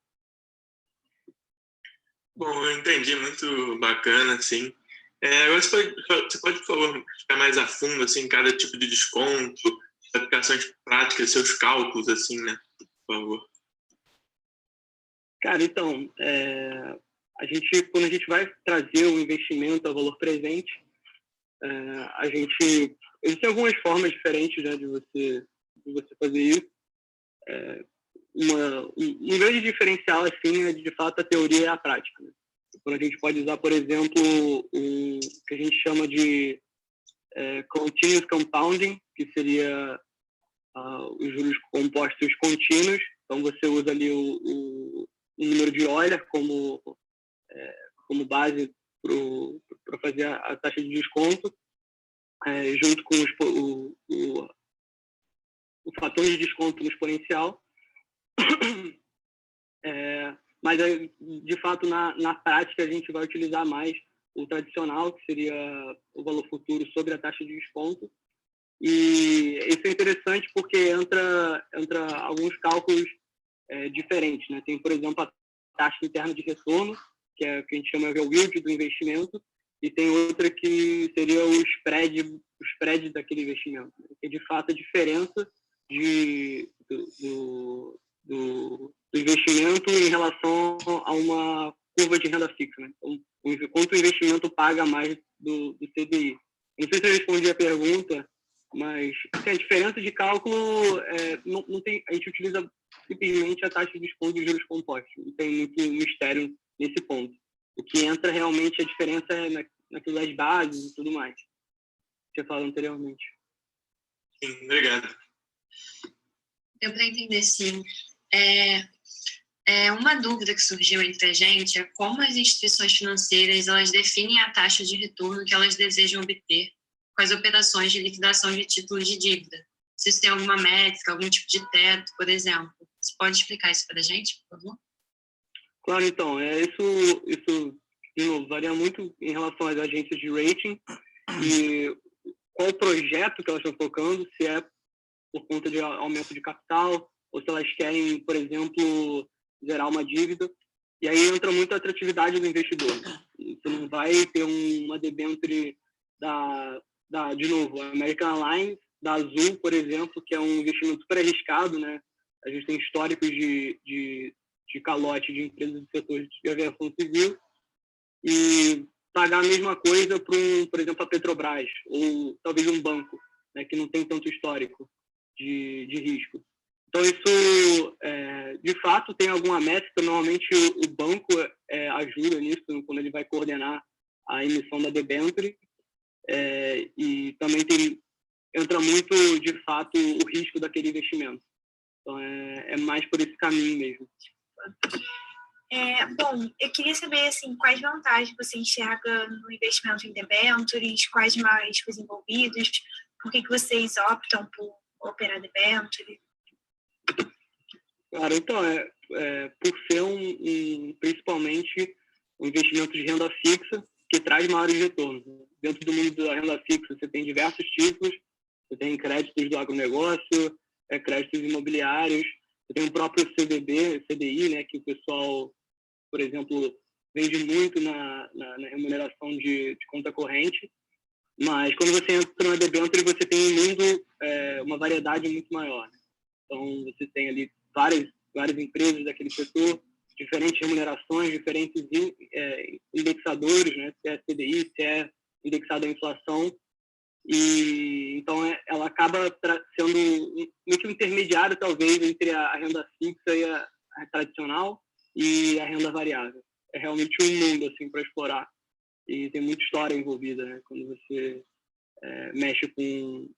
Bom, eu entendi, muito bacana, assim. Agora você pode, por favor, ficar mais a fundo, assim, cada tipo de desconto, aplicações práticas, seus cálculos, assim, né? Por favor. Cara, então, quando a gente vai trazer o investimento a valor presente, existem algumas formas diferentes, né, de você fazer isso. Um grande diferencial, assim, é de fato a teoria e a prática, né? Quando a gente pode usar, por exemplo, o que a gente chama de continuous compounding, que seria os juros compostos contínuos. Então você usa ali o número de Euler como base para fazer a taxa de desconto, junto com o fator de desconto no exponencial. Mas, de fato, na prática, a gente vai utilizar mais o tradicional, que seria o valor futuro sobre a taxa de desconto. E isso é interessante porque entra alguns cálculos diferentes, né? Tem, por exemplo, a taxa interna de retorno, que é o que a gente chama de yield do investimento, e tem outra que seria o spread daquele investimento, né? Que é, de fato, a diferença do investimento em relação a uma curva de renda fixa, né? Então, quanto o investimento paga mais do CDI. Não sei se eu respondi a pergunta, mas assim, a diferença de cálculo não tem, a gente utiliza simplesmente a taxa de desconto de juros compostos. Não tem muito mistério nesse ponto. O que entra realmente, a diferença é naquilo das bases e tudo mais, que eu falei anteriormente. Sim, obrigado. Deu para entender, sim. Uma dúvida que surgiu entre a gente é como as instituições financeiras elas definem a taxa de retorno que elas desejam obter com as operações de liquidação de títulos de dívida. Se isso tem alguma métrica, algum tipo de teto, por exemplo. Você pode explicar isso para a gente, por favor? Claro, então, isso varia muito em relação às agências de rating e qual projeto que elas estão focando, se é por conta de aumento de capital ou se elas querem, por exemplo, gerar uma dívida. E aí entra muito a atratividade do investidor. Você não vai ter uma debênture de novo, a American Airlines, da Azul, por exemplo, que é um investimento super arriscado, né? A gente tem históricos de calote de empresas do setor de aviação civil, e pagar a mesma coisa para, por exemplo, a Petrobras, ou talvez um banco, né, que não tem tanto histórico de risco. Então, isso, de fato, tem alguma métrica. Normalmente, o banco ajuda nisso, quando ele vai coordenar a emissão da debênture. E também entra muito, de fato, o risco daquele investimento. Então, é mais por esse caminho mesmo. Bom, eu queria saber assim, quais vantagens você enxerga no investimento em debêntures, quais mais riscos envolvidos, por que vocês optam por operar debênture? Claro, então, por ser principalmente um investimento de renda fixa que traz maiores retornos. Dentro do mundo da renda fixa, você tem diversos tipos, você tem créditos do agronegócio, créditos imobiliários, você tem o próprio CDI, né, que o pessoal, por exemplo, vende muito na remuneração de conta corrente, mas quando você entra na debênture, você tem um mundo, uma variedade muito maior. Né? Então, você tem ali várias empresas daquele setor, diferentes remunerações, diferentes indexadores, né? Se é CDI, se é indexado à inflação. E então ela acaba sendo muito intermediário, talvez, entre a renda fixa e a tradicional e a renda variável. É realmente um mundo assim para explorar, e tem muita história envolvida, né? Quando você mexe com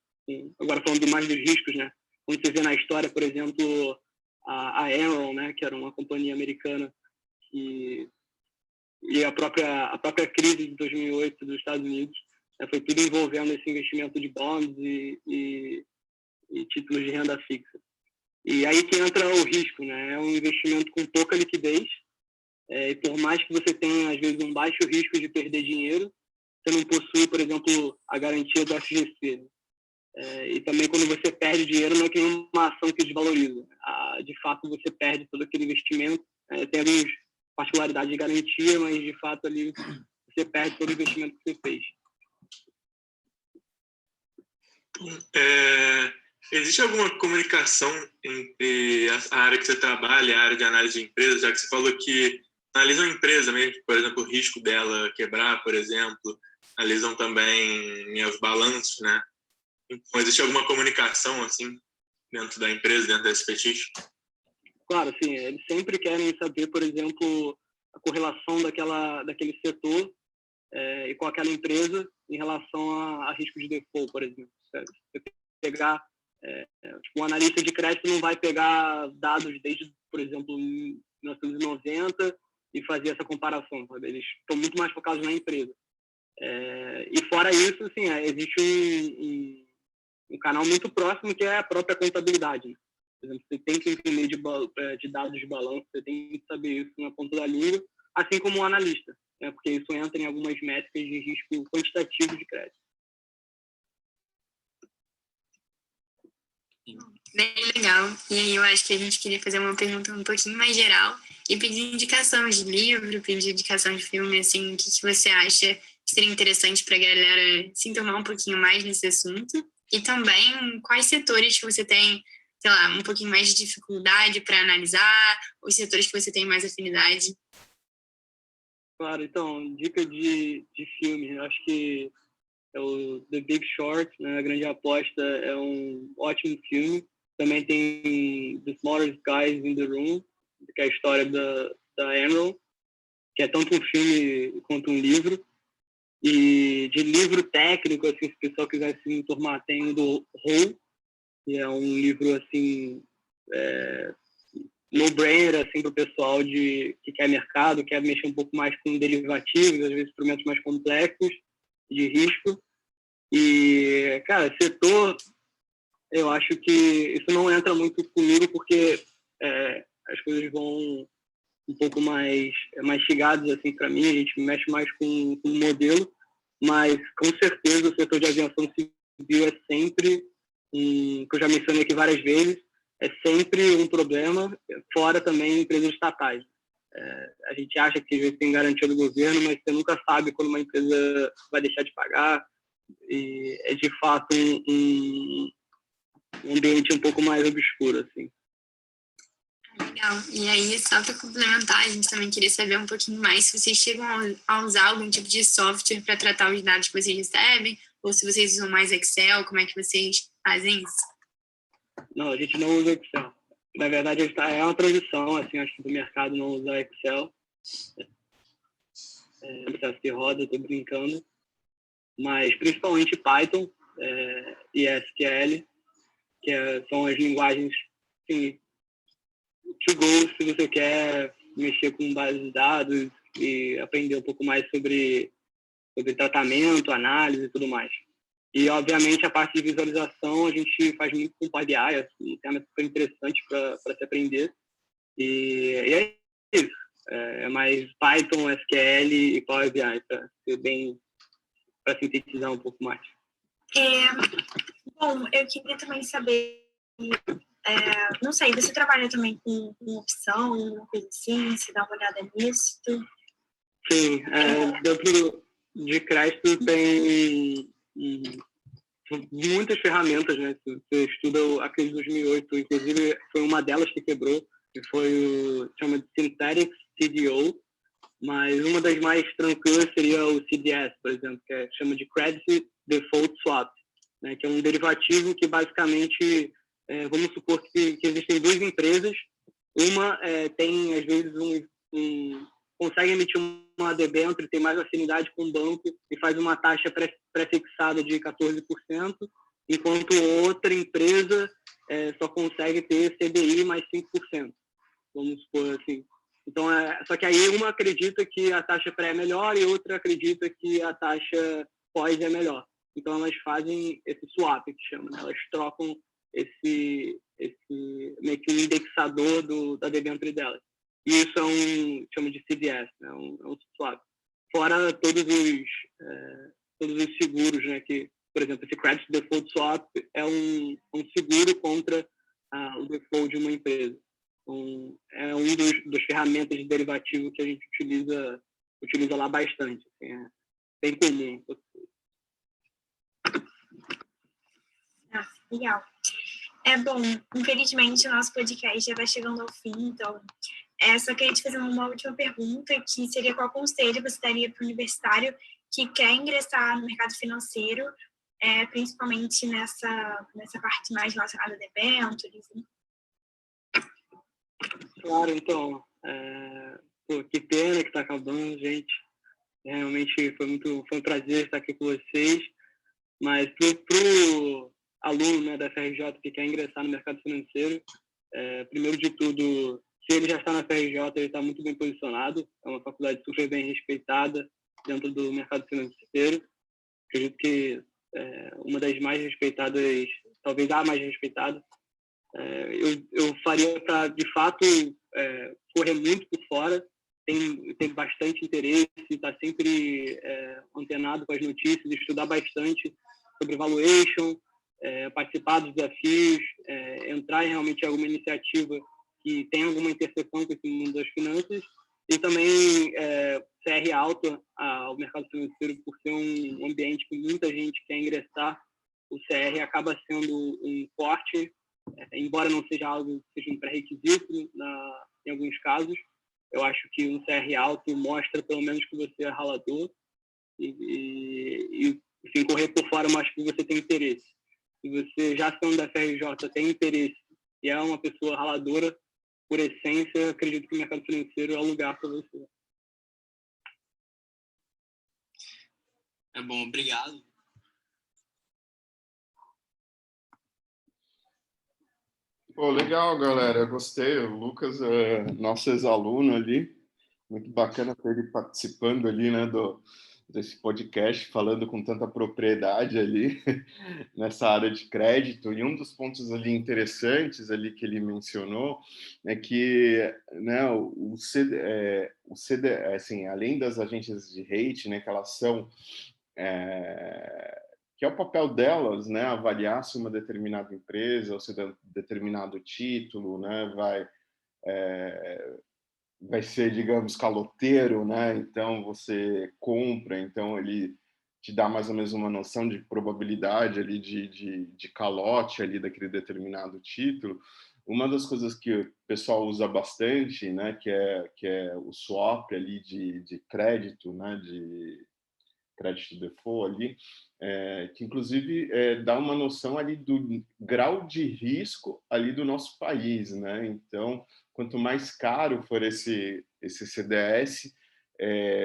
agora falando mais dos riscos, né? Quando você vê na história, por exemplo, a Enron, né? Que era uma companhia americana e a própria crise de 2008 dos Estados Unidos, foi tudo envolvendo esse investimento de bonds e títulos de renda fixa. E aí que entra o risco, né? É um investimento com pouca liquidez, e por mais que você tenha, às vezes, um baixo risco de perder dinheiro, você não possui, por exemplo, a garantia do FGC. Né? E também quando você perde dinheiro, não é que uma ação que desvaloriza. De fato, você perde todo aquele investimento. Tem algumas particularidades de garantia, mas, de fato, ali você perde todo o investimento que você fez. Existe alguma comunicação entre a área que você trabalha e a área de análise de empresas, já que você falou que analisam a empresa mesmo, por exemplo, o risco dela quebrar, por exemplo, analisam também os balanços, né? Então, existe alguma comunicação assim dentro da empresa, dentro da expertise? Claro, sim. Eles sempre querem saber, por exemplo, a correlação daquele setor e com aquela empresa em relação a risco de default, por exemplo. Você pegar, um analista de crédito não vai pegar dados desde, por exemplo, 1990 e fazer essa comparação, sabe? Eles estão muito mais focados na empresa. E fora isso, assim, existe um canal muito próximo que é a própria contabilidade. Né? Por exemplo, você tem que imprimir de dados de balanço, você tem que saber isso na ponta da língua, assim como o analista, né? Porque isso entra em algumas métricas de risco quantitativo de crédito. Bem legal. E aí eu acho que a gente queria fazer uma pergunta um pouquinho mais geral e pedir indicação de livro, pedir indicação de filme, assim, o que você acha que seria interessante para a galera se informar um pouquinho mais nesse assunto. E também quais setores que você tem, sei lá, um pouquinho mais de dificuldade para analisar, os setores que você tem mais afinidade. Claro, então, dica de filme, eu acho que é o The Big Short, né? A Grande Aposta, é um ótimo filme. Também tem The Smartest Guys in the Room, que é a história da Enron, que é tanto um filme quanto um livro. E de livro técnico, assim, se o pessoal quiser se informar, tem o do Hole, que é um livro, assim, no-brainer, assim, para o pessoal que quer mercado, quer mexer um pouco mais com derivativos, às vezes instrumentos mais complexos de risco. E, cara, setor, eu acho que isso não entra muito comigo, porque as coisas vão um pouco mais chegadas, assim, para mim. A gente mexe mais com o modelo, mas com certeza o setor de aviação civil é sempre, que eu já mencionei aqui várias vezes, é sempre um problema, fora também empresas estatais. A gente acha que às vezes tem garantia do governo, mas você nunca sabe quando uma empresa vai deixar de pagar. E é de fato um ambiente um pouco mais obscuro, assim. Legal. E aí, só para complementar, a gente também queria saber um pouquinho mais se vocês chegam a usar algum tipo de software para tratar os dados que vocês recebem, ou se vocês usam mais Excel, como é que vocês fazem isso? Não, a gente não usa Excel. Na verdade, é uma transição, assim, acho que do mercado não usar Excel. É um processo que roda, estou brincando. Mas principalmente Python e SQL, que são as linguagens, assim, to go se você quer mexer com base de dados e aprender um pouco mais sobre tratamento, análise e tudo mais. E, obviamente, a parte de visualização a gente faz muito com Power BI, assim, um tema super interessante para se aprender. E é isso. É mais Python, SQL e Power BI, para sintetizar um pouco mais. Bom, eu queria também saber, não sei, você trabalha também com opção, uma coisa assim, você dá uma olhada nisso? Sim, dentro de crédito tem muitas ferramentas, né? Você estuda a crise de 2008, inclusive foi uma delas que quebrou, que foi chama de Synthetic CDO, mas uma das mais tranquilas seria o CDS, por exemplo, que chama de Credit Default Swap, né? Que é um derivativo que basicamente, vamos supor que existem duas empresas, uma tem às vezes consegue emitir uma debênture, tem mais afinidade com o banco e faz uma taxa pré-fixada de 14%, enquanto outra empresa só consegue ter CDI mais 5%, vamos supor assim. Então, só que aí uma acredita que a taxa pré é melhor e outra acredita que a taxa pós é melhor. Então, elas fazem esse swap, que chama, né? Elas trocam esse meio que um indexador da debênture delas. E isso chama de CDS, né? É um swap. Fora todos os seguros, né? Que, por exemplo, esse Credit Default Swap é um seguro contra o default de uma empresa. É um dos ferramentas de derivativo que a gente utiliza lá bastante. Assim, é bem comum. Legal. Bom, infelizmente o nosso podcast já está chegando ao fim, então só queria te fazer uma última pergunta, que seria qual conselho você daria para o universitário que quer ingressar no mercado financeiro, principalmente nessa parte mais relacionada a debêntures, né? Claro, então, que pena que está acabando, gente. Realmente foi um prazer estar aqui com vocês, mas pro aluno, né, da FRJ que quer ingressar no mercado financeiro, primeiro de tudo, se ele já está na FRJ, ele está muito bem posicionado, é uma faculdade super bem respeitada dentro do mercado financeiro. Acredito que uma das mais respeitadas, talvez a mais respeitada. Eu faria para, de fato, correr muito por fora, tem bastante interesse, está sempre antenado com as notícias, estudar bastante sobre valuation, participar dos desafios, entrar realmente em alguma iniciativa que tem alguma interseção com esse mundo das finanças, e também CR alto ao mercado financeiro, por ser um ambiente que muita gente quer ingressar. O CR acaba sendo um corte, embora não seja algo que seja um pré-requisito em alguns casos. Eu acho que um CR alto mostra pelo menos que você é ralador e assim, correr por fora mostra que você tem interesse. Se você já sendo da FRJ tem interesse e é uma pessoa raladora, por essência, acredito que o mercado financeiro é o lugar para você. Bom, obrigado. Pô, legal, galera. Eu gostei. O Lucas é nosso ex-aluno ali. Muito bacana ter ele participando ali, né, desse podcast, falando com tanta propriedade ali nessa área de crédito. E um dos pontos ali interessantes ali que ele mencionou é que, né, o CD, assim, além das agências de rating, né, que elas são que é o papel delas, né, avaliar se uma determinada empresa ou se determinado título, né, vai vai ser, digamos, caloteiro, né? Então você compra, então ele te dá mais ou menos uma noção de probabilidade ali de calote ali daquele determinado título. Uma das coisas que o pessoal usa bastante, né, que é o swap ali de crédito, né, de crédito default ali, que inclusive dá uma noção ali do grau de risco ali do nosso país, né? Então, quanto mais caro for esse CDS,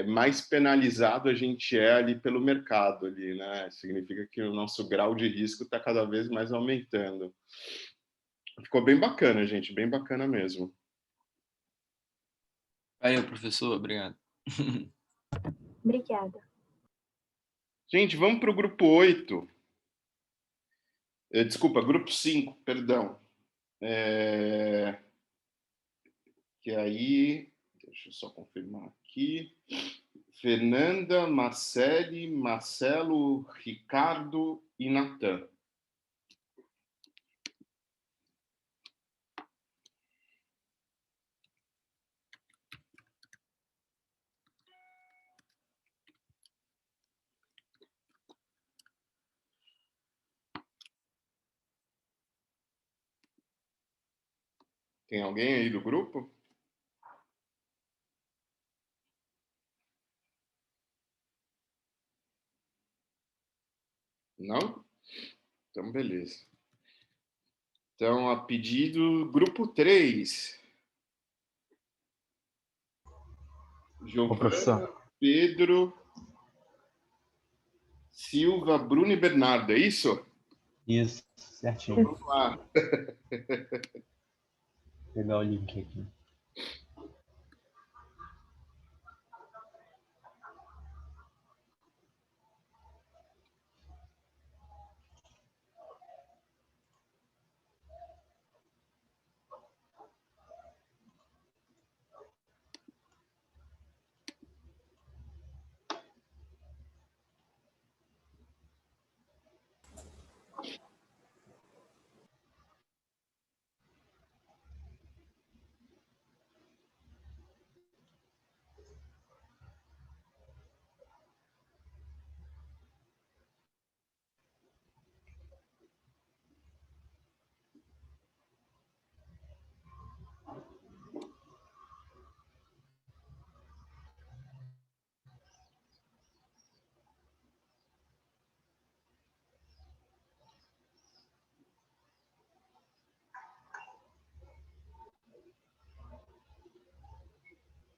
mais penalizado a gente é ali pelo mercado ali, né? Significa que o nosso grau de risco está cada vez mais aumentando. Ficou bem bacana, gente, bem bacana mesmo. Aí, professor, obrigado. Obrigada. Gente, vamos para o grupo 8. Desculpa, grupo 5, perdão. Que aí, deixa eu só confirmar aqui. Fernanda, Marcele, Marcelo, Ricardo e Natan. Tem alguém aí do grupo? Não? Então, beleza. Então, a pedido, grupo 3. Giovana, Pedro, Silva, Bruno e Bernardo, é isso? Isso, certinho. Então, vamos lá. Vou pegar o link aqui.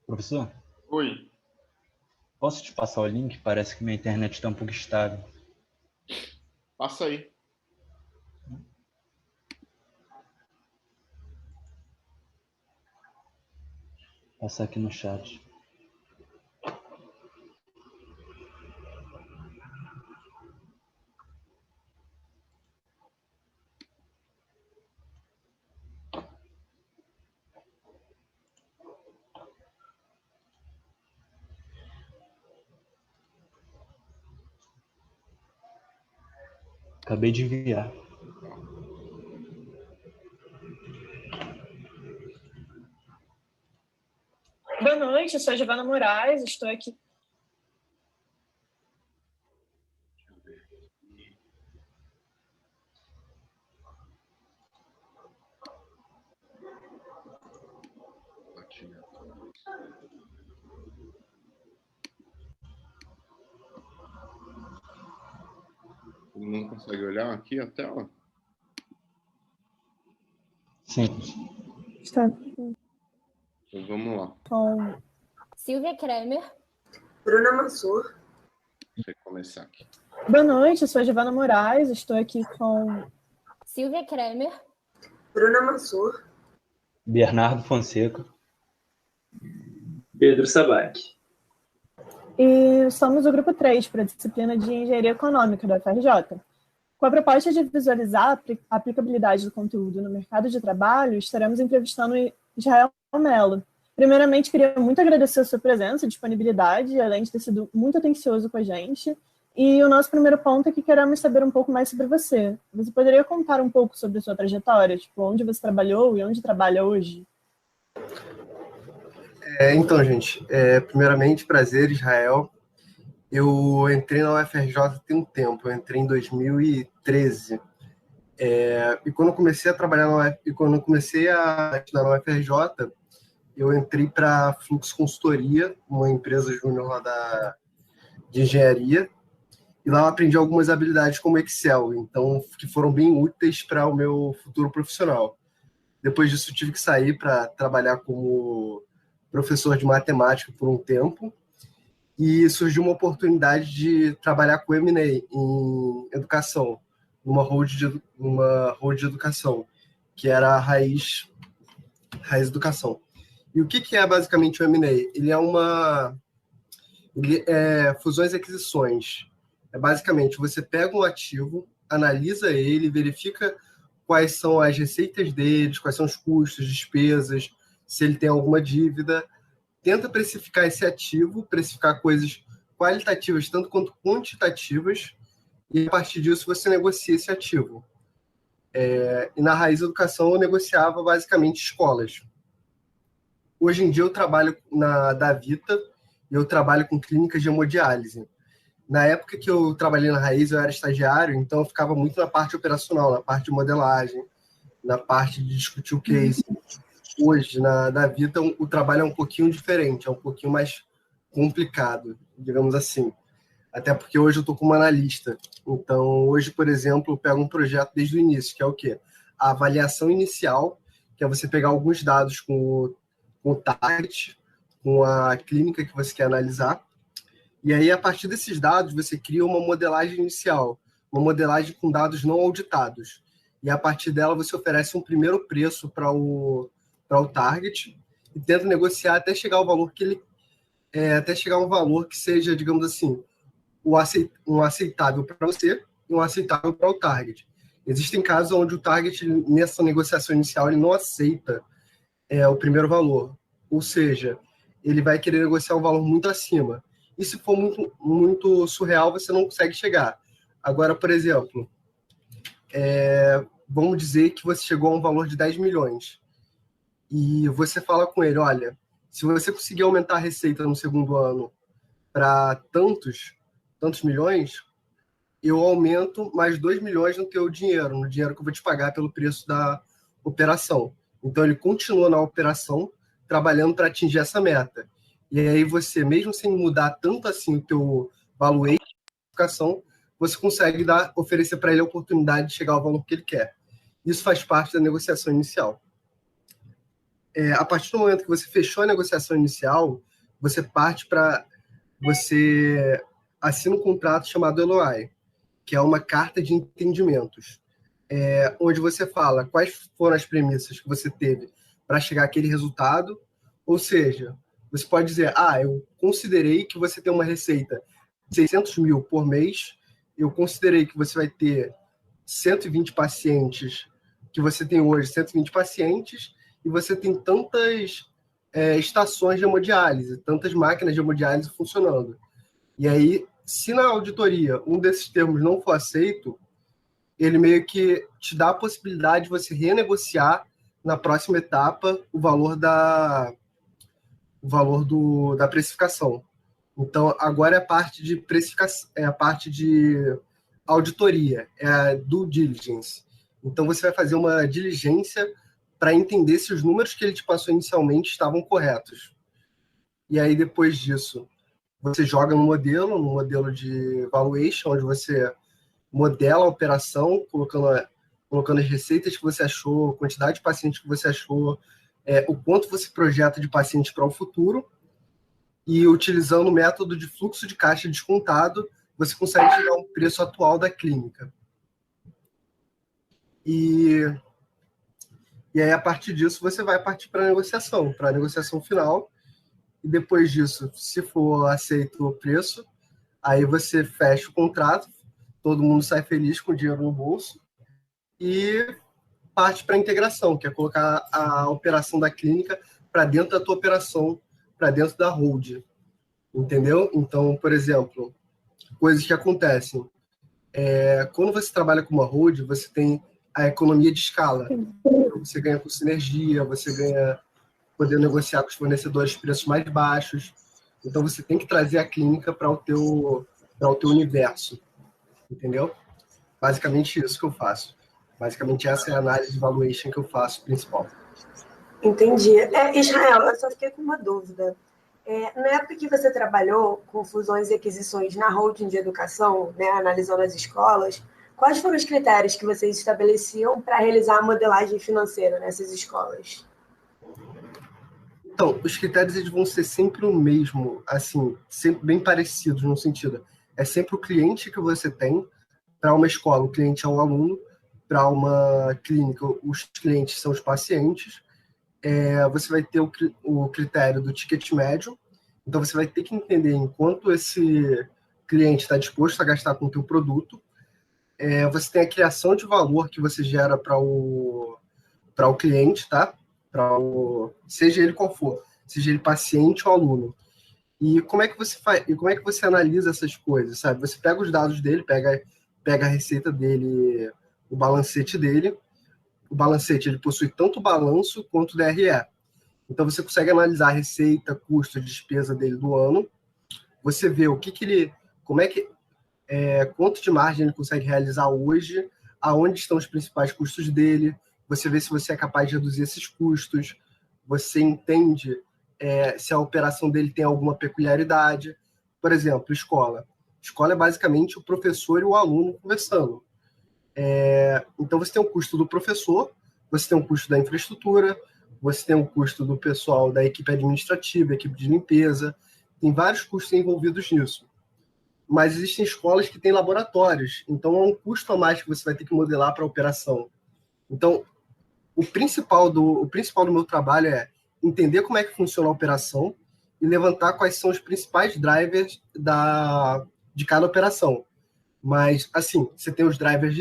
Professor? Oi. Posso te passar o link? Parece que minha internet está um pouco estável. Passa aí. Passar aqui no chat. Acabei de enviar. Boa noite, eu sou a Giovana Moraes, estou aqui. Não consegue olhar aqui a tela? Sim. Está. Então vamos lá. Com Silvia Kremer. Bruna Mansur. Deixa eu começar aqui. Boa noite, eu sou a Giovana Moraes, estou aqui com Silvia Kremer. Bruna Mansur. Bernardo Fonseca. Pedro Sabac. E somos o grupo 3 para a disciplina de Engenharia Econômica da UFRJ. Com a proposta de visualizar a aplicabilidade do conteúdo no mercado de trabalho, estaremos entrevistando Israel Mello. Primeiramente, queria muito agradecer a sua presença e disponibilidade, além de ter sido muito atencioso com a gente. E o nosso primeiro ponto é que queremos saber um pouco mais sobre você. Você poderia contar um pouco sobre a sua trajetória? Tipo, onde você trabalhou e onde trabalha hoje? Então, gente, primeiramente, prazer, Israel. Eu entrei na UFRJ tem um tempo, eu entrei em 2013. E quando eu comecei a trabalhar quando eu comecei a estudar na UFRJ, eu entrei para Fluxo Consultoria, uma empresa júnior lá de engenharia, e lá eu aprendi algumas habilidades como Excel, então que foram bem úteis para o meu futuro profissional. Depois disso, eu tive que sair para trabalhar como professor de matemática por um tempo, e surgiu uma oportunidade de trabalhar com M&A em educação, numa hold de educação, que era a Raiz Educação. E o que é basicamente o M&A? Ele é fusões e aquisições. Basicamente, você pega um ativo, analisa ele, verifica quais são as receitas deles, quais são os custos, despesas, se ele tem alguma dívida, tenta precificar esse ativo, precificar coisas qualitativas tanto quanto quantitativas, e a partir disso você negocia esse ativo. E na Raiz Educação eu negociava basicamente escolas. Hoje em dia eu trabalho na Davita e eu trabalho com clínicas de hemodiálise. Na época que eu trabalhei na Raiz, eu era estagiário, então eu ficava muito na parte operacional, na parte de modelagem, na parte de discutir o case. Hoje, na Davita, o trabalho é um pouquinho diferente, é um pouquinho mais complicado, digamos assim. Até porque hoje eu estou como analista. Então, hoje, por exemplo, eu pego um projeto desde o início, que é o quê? A avaliação inicial, que é você pegar alguns dados com o target, com a clínica que você quer analisar, e aí, a partir desses dados, você cria uma modelagem inicial, uma modelagem com dados não auditados. E a partir dela, você oferece um primeiro preço para o target e tenta negociar até chegar ao valor até chegar a um valor que seja, digamos assim, um aceitável para você e um aceitável para o target. Existem casos onde o target, nessa negociação inicial, ele não aceita o primeiro valor. Ou seja, ele vai querer negociar um valor muito acima. E se for muito, muito surreal, você não consegue chegar. Agora, por exemplo, vamos dizer que você chegou a um valor de 10 milhões. E você fala com ele, olha, se você conseguir aumentar a receita no segundo ano para tantos milhões, eu aumento mais 2 milhões no teu dinheiro, no dinheiro que eu vou te pagar pelo preço da operação. Então, ele continua na operação, trabalhando para atingir essa meta. E aí você, mesmo sem mudar tanto assim o teu valuation de educação, você consegue oferecer para ele a oportunidade de chegar ao valor que ele quer. Isso faz parte da negociação inicial. A partir do momento que você fechou a negociação inicial, você assina um contrato chamado LOI, que é uma carta de entendimentos, onde você fala quais foram as premissas que você teve para chegar àquele resultado, ou seja, você pode dizer, eu considerei que você tem uma receita de 600 mil por mês, eu considerei que você vai ter 120 pacientes, que você tem hoje 120 pacientes, e você tem tantas estações de hemodiálise, tantas máquinas de hemodiálise funcionando. E aí, se na auditoria um desses termos não for aceito, ele meio que te dá a possibilidade de você renegociar na próxima etapa o valor da precificação. Então, agora é a parte de precificação, é a parte de auditoria, é a due diligence. Então, você vai fazer uma diligência para entender se os números que ele te passou inicialmente estavam corretos. E aí, depois disso, você joga no modelo de valuation, onde você modela a operação, colocando as receitas que você achou, a quantidade de pacientes que você achou, o quanto você projeta de pacientes para o futuro, e utilizando o método de fluxo de caixa descontado, você consegue chegar ao preço atual da clínica. E aí, a partir disso, você vai partir para a negociação final, e depois disso, se for aceito o preço, aí você fecha o contrato, todo mundo sai feliz com o dinheiro no bolso, e parte para a integração, que é colocar a operação da clínica para dentro da tua operação, para dentro da hold. Entendeu? Então, por exemplo, coisas que acontecem. Quando você trabalha com uma hold, você tem a economia de escala. Você ganha com sinergia, você ganha poder negociar com os fornecedores preços mais baixos. Então, você tem que trazer a clínica para o teu universo, entendeu? Basicamente isso que eu faço. Basicamente essa é a análise de valuation que eu faço, principal. Entendi. Israel, eu só fiquei com uma dúvida. Na época que você trabalhou com fusões e aquisições na holding de educação, né, analisando as escolas, quais foram os critérios que vocês estabeleciam para realizar a modelagem financeira nessas escolas? Então, os critérios eles vão ser sempre o mesmo, assim, sempre bem parecidos no sentido. É sempre o cliente que você tem. Para uma escola, o cliente é um aluno. Para uma clínica, os clientes são os pacientes. Você vai ter o critério do ticket médio. Então, você vai ter que entender em quanto esse cliente está disposto a gastar com o teu produto. Você tem a criação de valor que você gera para o cliente, tá? Seja ele qual for, seja ele paciente ou aluno. E como é que você faz? E como é que você analisa essas coisas, sabe? Você pega os dados dele, pega a receita dele, o balancete dele. O balancete ele possui tanto o balanço quanto o DRE. Então você consegue analisar a receita, custo, despesa dele do ano. Você vê o que ele, quanto de margem ele consegue realizar hoje, aonde estão os principais custos dele. Você vê se você é capaz de reduzir esses custos. Você entende se a operação dele tem alguma peculiaridade. Por exemplo, escola. Escola é basicamente o professor e o aluno conversando. Então, você tem o custo do professor, você tem o custo da infraestrutura, você tem o custo do pessoal da equipe administrativa, equipe de limpeza, tem vários custos envolvidos nisso. Mas existem escolas que têm laboratórios, então é um custo a mais que você vai ter que modelar para a operação. Então, o principal do meu trabalho é entender como é que funciona a operação e levantar quais são os principais drivers de cada operação. Mas, assim, você tem os drivers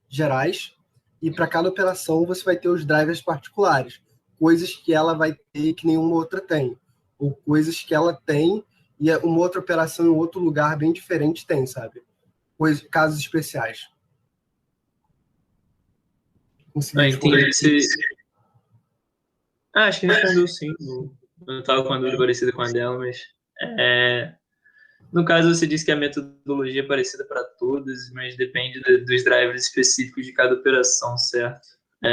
gerais, e para cada operação você vai ter os drivers particulares, coisas que ela vai ter que nenhuma outra tem, ou coisas que ela tem e uma outra operação em outro lugar bem diferente tem, sabe? Casos especiais. Entendi. Acho que respondeu sim. Eu estava com uma dúvida parecida com a dela, mas... No caso, você disse que a metodologia é parecida para todas, mas depende dos drivers específicos de cada operação, certo?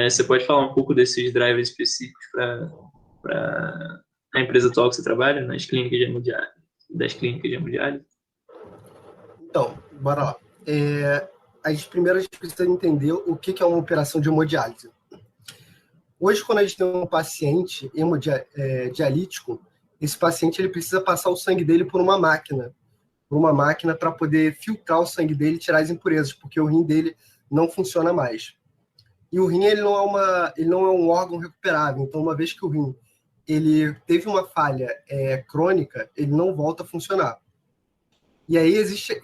Você pode falar um pouco desses drivers específicos para a empresa atual que você trabalha, das clínicas de hemodiálise? Então, bora lá. Primeiro a gente precisa entender o que é uma operação de hemodiálise. Hoje, quando a gente tem um paciente dialítico, esse paciente ele precisa passar o sangue dele por uma máquina para poder filtrar o sangue dele e tirar as impurezas, porque o rim dele não funciona mais. E o rim ele não é um órgão recuperável, então uma vez que o rim ele teve uma falha crônica, ele não volta a funcionar. E aí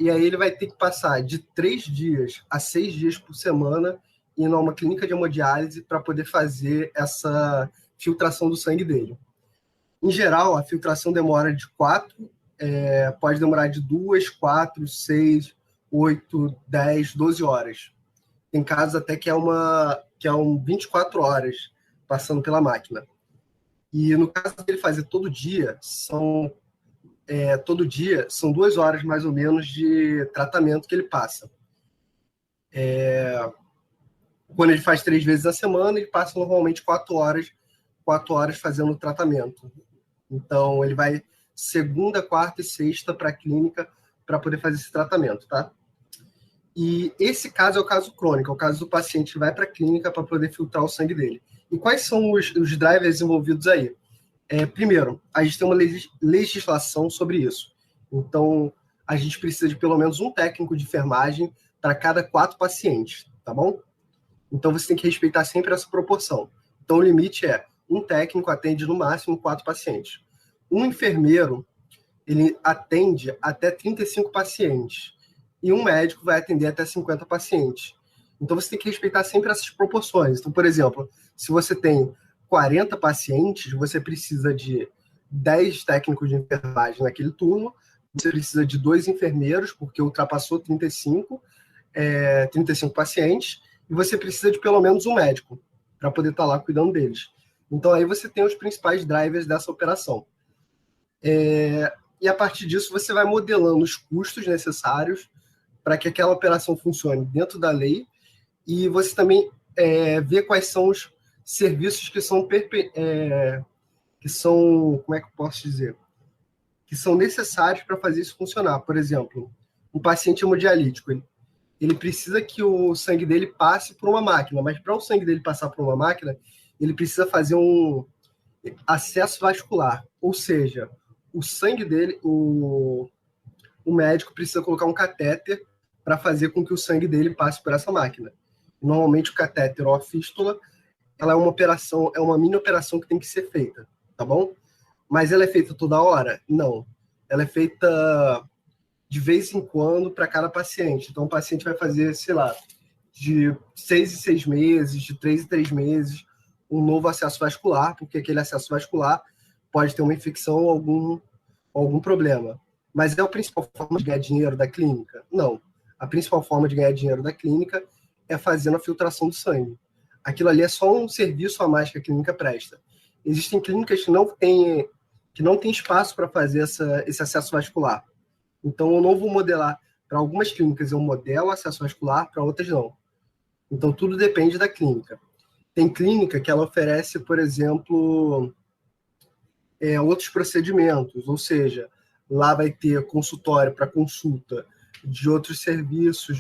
ele vai ter que passar de 3 dias a 6 dias por semana indo a uma clínica de hemodiálise para poder fazer essa filtração do sangue dele. Em geral, a filtração demora de 4, pode demorar de 2, 4, 6, 8, 10, 12 horas. Tem casos até que é 24 horas passando pela máquina. E no caso dele fazer todo dia, são 2 horas mais ou menos de tratamento que ele passa. Quando ele faz 3 vezes na semana, ele passa normalmente 4 horas fazendo o tratamento. Então, ele vai segunda, quarta e sexta para a clínica para poder fazer esse tratamento, tá? E esse caso é o caso crônico, é o caso do paciente que vai para a clínica para poder filtrar o sangue dele. E quais são os drivers envolvidos aí? Primeiro, a gente tem uma legislação sobre isso. Então, a gente precisa de pelo menos um técnico de enfermagem para cada 4 pacientes, tá bom? Então, você tem que respeitar sempre essa proporção. Então, o limite é um técnico atende no máximo 4 pacientes. Um enfermeiro, ele atende até 35 pacientes. E um médico vai atender até 50 pacientes. Então, você tem que respeitar sempre essas proporções. Então, por exemplo, se você tem 40 pacientes, você precisa de 10 técnicos de enfermagem naquele turno, você precisa de 2 enfermeiros, porque ultrapassou 35 pacientes, e você precisa de pelo menos um médico para poder estar lá cuidando deles. Então, aí você tem os principais drivers dessa operação. E, a partir disso, você vai modelando os custos necessários para que aquela operação funcione dentro da lei, e você também vê quais são os serviços que são, como é que eu posso dizer? Que são necessários para fazer isso funcionar. Por exemplo, um paciente hemodialítico, ele precisa que o sangue dele passe por uma máquina, mas para o sangue dele passar por uma máquina, ele precisa fazer um acesso vascular, ou seja, o sangue dele, o médico precisa colocar um catéter para fazer com que o sangue dele passe por essa máquina. Normalmente o catéter ou a fístula, ela é uma operação, é uma mini operação que tem que ser feita, tá bom? Mas ela é feita toda hora? Não. Ela é feita de vez em quando para cada paciente. Então o paciente vai fazer, sei lá, de 6 em 6 meses, de 3 em 3 meses, um novo acesso vascular, porque aquele acesso vascular pode ter uma infecção ou algum problema. Mas é a principal forma de ganhar dinheiro da clínica? Não. A principal forma de ganhar dinheiro da clínica é fazendo a filtração do sangue. Aquilo ali é só um serviço a mais que a clínica presta. Existem clínicas que não têm espaço para fazer esse acesso vascular. Então, eu não vou modelar. Para algumas clínicas eu modelo acesso vascular, para outras não. Então, tudo depende da clínica. Tem clínica que ela oferece, por exemplo, outros procedimentos, ou seja, lá vai ter consultório para consulta de outros serviços,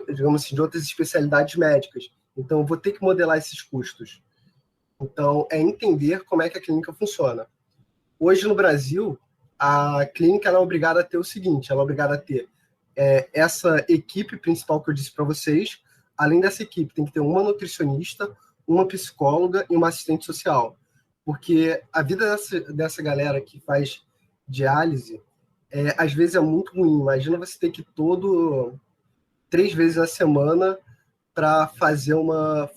digamos assim, de outras especialidades médicas. Então, eu vou ter que modelar esses custos. Então, é entender como é que a clínica funciona. Hoje, no Brasil, a clínica ela é obrigada a ter o seguinte, ela é obrigada a ter essa equipe principal que eu disse para vocês. Além dessa equipe, tem que ter uma nutricionista, uma psicóloga e uma assistente social. Porque a vida dessa galera que faz diálise, às vezes é muito ruim. Imagina você ter que ir 3 vezes na semana para fazer uma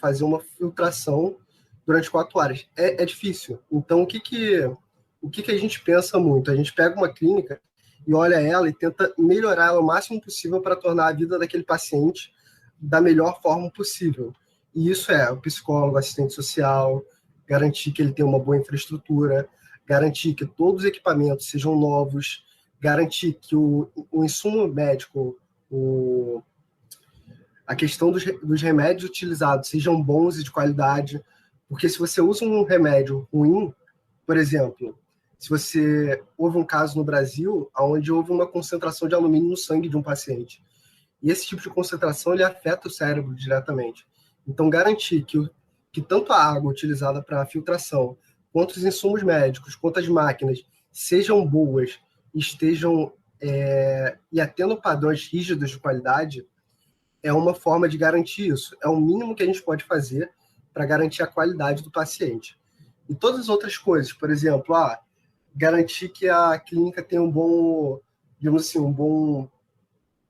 filtração durante 4 horas. É difícil. Então, o que a gente pensa muito? A gente pega uma clínica e olha ela e tenta melhorar ela o máximo possível para tornar a vida daquele paciente da melhor forma possível. E isso é o psicólogo, o assistente social, garantir que ele tenha uma boa infraestrutura, garantir que todos os equipamentos sejam novos, garantir que o insumo médico, a questão dos remédios utilizados sejam bons e de qualidade, porque se você usa um remédio ruim, por exemplo, se houve um caso no Brasil onde houve uma concentração de alumínio no sangue de um paciente, e esse tipo de concentração ele afeta o cérebro diretamente. Então, garantir que tanto a água utilizada para a filtração, quanto os insumos médicos, quanto as máquinas, sejam boas e atendam padrões rígidos de qualidade, é uma forma de garantir isso. É o mínimo que a gente pode fazer para garantir a qualidade do paciente. E todas as outras coisas, por exemplo, garantir que a clínica tenha um bom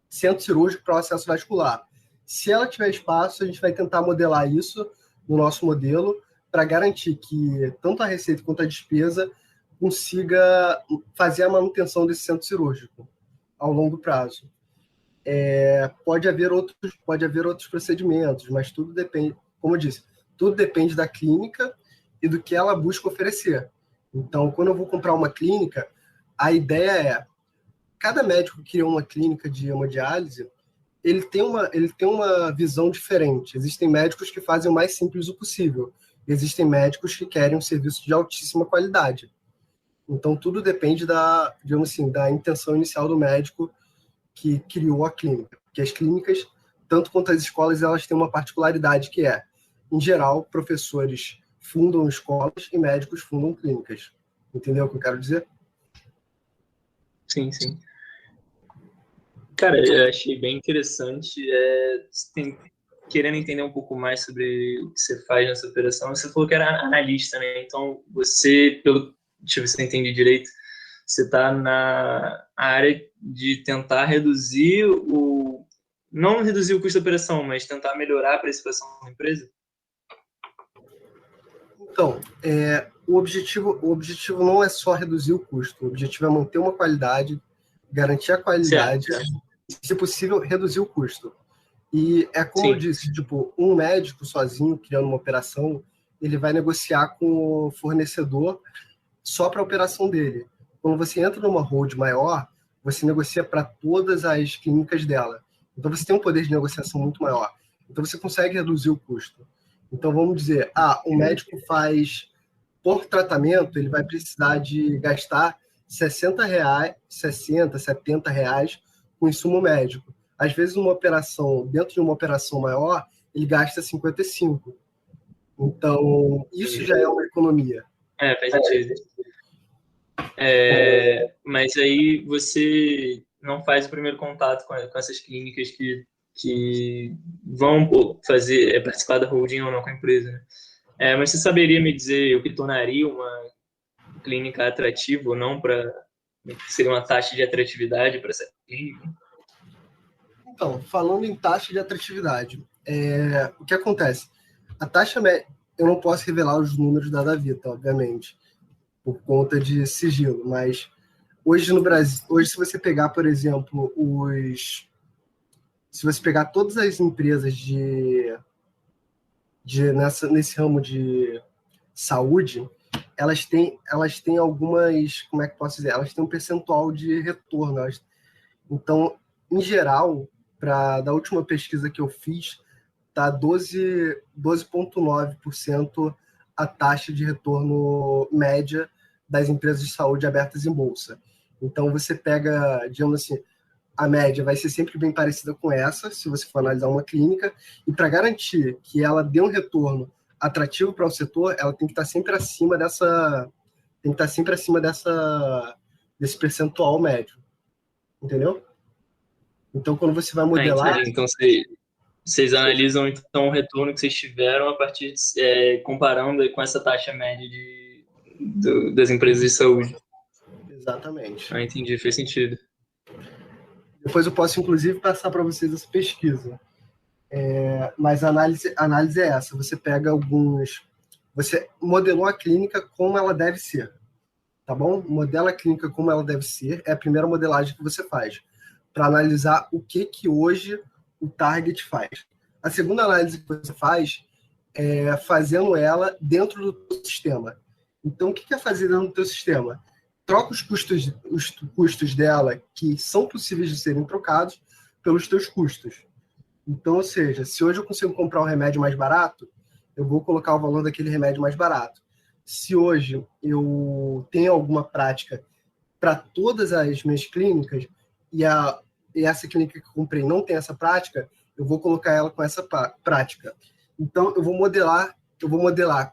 centro cirúrgico para o acesso vascular. Se ela tiver espaço, a gente vai tentar modelar isso no nosso modelo para garantir que tanto a receita quanto a despesa consiga fazer a manutenção desse centro cirúrgico ao longo prazo. Pode haver outros procedimentos, mas tudo depende, como eu disse, tudo depende da clínica e do que ela busca oferecer. Então, quando eu vou comprar uma clínica, a ideia cada médico que cria uma clínica de hemodiálise, ele tem uma visão diferente. Existem médicos que fazem o mais simples possível. Existem médicos que querem um serviço de altíssima qualidade. Então, tudo depende da intenção inicial do médico que criou a clínica. Porque as clínicas, tanto quanto as escolas, elas têm uma particularidade que em geral, professores fundam escolas e médicos fundam clínicas. Entendeu o que eu quero dizer? Sim, sim. Cara, eu achei bem interessante. Querendo entender um pouco mais sobre o que você faz nessa operação, você falou que era analista, né? Então, deixa eu ver se eu entendi direito, você está na área de tentar não reduzir o custo da operação, mas tentar melhorar a precificação da empresa? Então, o objetivo não é só reduzir o custo, o objetivo é manter uma qualidade, garantir a qualidade, e, se possível, reduzir o custo. E é como eu disse, um médico sozinho criando uma operação, ele vai negociar com o fornecedor só para a operação dele. Quando você entra numa hold maior, você negocia para todas as clínicas dela. Então, você tem um poder de negociação muito maior. Então, você consegue reduzir o custo. Então, vamos dizer, o médico faz, por tratamento, ele vai precisar de gastar R$60, 60, R$70 com insumo médico. Às vezes, dentro de uma operação maior, ele gasta 55. Então, isso já é uma economia. Faz sentido. Mas aí você não faz o primeiro contato com essas clínicas que vão participar da holding ou não com a empresa, né? Mas você saberia me dizer o que tornaria uma clínica atrativa ou não, seria uma taxa de atratividade para essa clínica? Então, falando em taxa de atratividade, o que acontece? A taxa média, eu não posso revelar os números da Davita, obviamente, por conta de sigilo, mas hoje no Brasil, se você pegar, por exemplo, se você pegar todas as empresas nesse ramo de saúde, elas têm algumas, como é que posso dizer? Elas têm um percentual de retorno. Então, em geral, da última pesquisa que eu fiz, está 12,9% a taxa de retorno média das empresas de saúde abertas em bolsa. Então, você pega, digamos assim, a média vai ser sempre bem parecida com essa, se você for analisar uma clínica, e para garantir que ela dê um retorno atrativo para o setor, ela tem que estar sempre acima desse percentual médio. Entendeu? Então, quando você vai modelar... Então, vocês analisam então o retorno que vocês tiveram a partir comparando com essa taxa média das empresas de saúde. Exatamente. Entendi, fez sentido. Depois eu posso, inclusive, passar para vocês essa pesquisa. Mas a análise é essa. Você pega você modelou a clínica como ela deve ser. Tá bom? Modela a clínica como ela deve ser. É a primeira modelagem que você faz. Para analisar o que hoje o target faz. A segunda análise que você faz é fazendo ela dentro do teu sistema. Então, o que é fazer dentro do teu sistema? Troca os custos dela, que são possíveis de serem trocados, pelos teus custos. Então, ou seja, se hoje eu consigo comprar um remédio mais barato, eu vou colocar o valor daquele remédio mais barato. Se hoje eu tenho alguma prática para todas as minhas clínicas e essa clínica que eu comprei não tem essa prática, eu vou colocar ela com essa prática. Então, eu vou modelar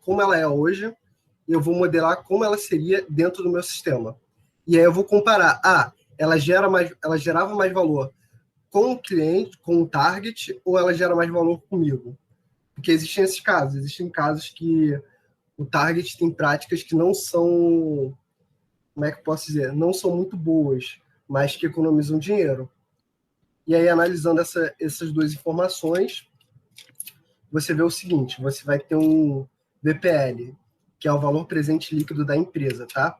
como ela é hoje e eu vou modelar como ela seria dentro do meu sistema. E aí eu vou comparar. Ela gerava mais valor com o cliente, com o target, ou ela gera mais valor comigo? Porque existem esses casos. Existem casos que o target tem práticas que não são, como é que eu posso dizer? Não são muito boas, mas que economizam dinheiro. E aí, analisando essas duas informações, você vê o seguinte, você vai ter um VPL, que é o valor presente líquido da empresa, tá?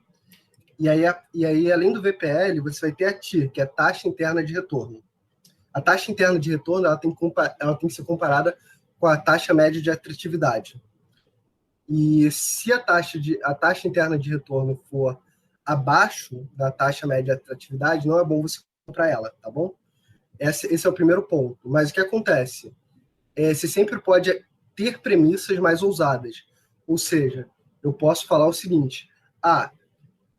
E aí, além do VPL, você vai ter a TIR, que é a taxa interna de retorno. A taxa interna de retorno ela tem que ser comparada com a taxa média de atratividade. E se a taxa interna de retorno for abaixo da taxa média de atratividade, não é bom você comprar ela, tá bom? Esse é o primeiro ponto. Mas o que acontece? Você sempre pode ter premissas mais ousadas. Ou seja, eu posso falar o seguinte,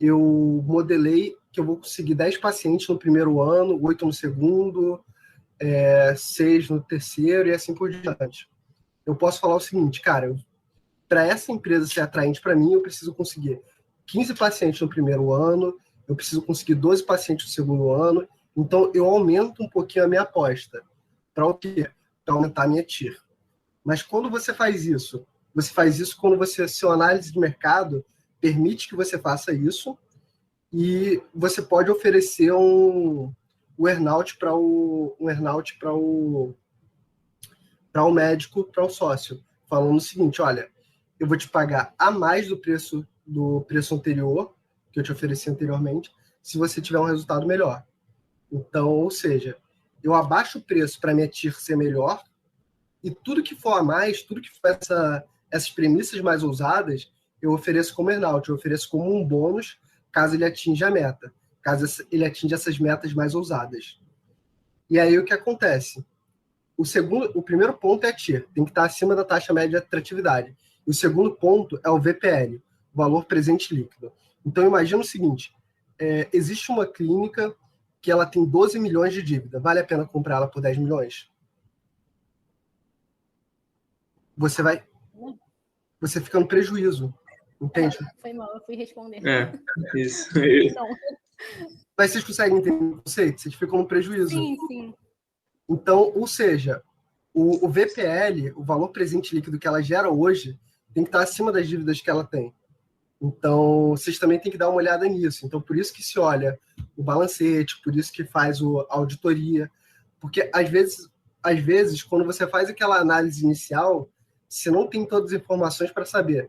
eu modelei que eu vou conseguir 10 pacientes no primeiro ano, 8 no segundo, 6 no terceiro e assim por diante. Eu posso falar o seguinte, cara, para essa empresa ser atraente para mim, eu preciso conseguir 15 pacientes no primeiro ano, eu preciso conseguir 12 pacientes no segundo ano, então eu aumento um pouquinho a minha aposta. Para o quê? Para aumentar a minha TIR. Mas quando você faz isso quando seu análise de mercado permite que você faça isso e você pode oferecer um earnout para o médico, para o sócio, falando o seguinte, olha, eu vou te pagar a mais do preço anterior, que eu te ofereci anteriormente, se você tiver um resultado melhor. Então, ou seja, eu abaixo o preço para minha TIR ser melhor e tudo que for a mais, tudo que for essas premissas mais ousadas, eu ofereço como earnout, eu ofereço como um bônus caso ele atinja a meta, caso ele atinja essas metas mais ousadas. E aí o que acontece? O primeiro ponto é a TIR, tem que estar acima da taxa média de atratividade. E o segundo ponto é o VPL, valor presente líquido. Então imagina o seguinte, existe uma clínica que ela tem 12 milhões de dívida, vale a pena comprar ela por 10 milhões? Você fica no prejuízo, entende? Foi mal, eu fui responder. Isso. Então. Mas vocês conseguem entender o conceito? Vocês ficam no prejuízo. Sim. Então, ou seja, o VPL, o valor presente líquido que ela gera hoje, tem que estar acima das dívidas que ela tem. Então, vocês também têm que dar uma olhada nisso. Então, por isso que se olha o balancete, por isso que faz a auditoria. Porque, às vezes, quando você faz aquela análise inicial, você não tem todas as informações para saber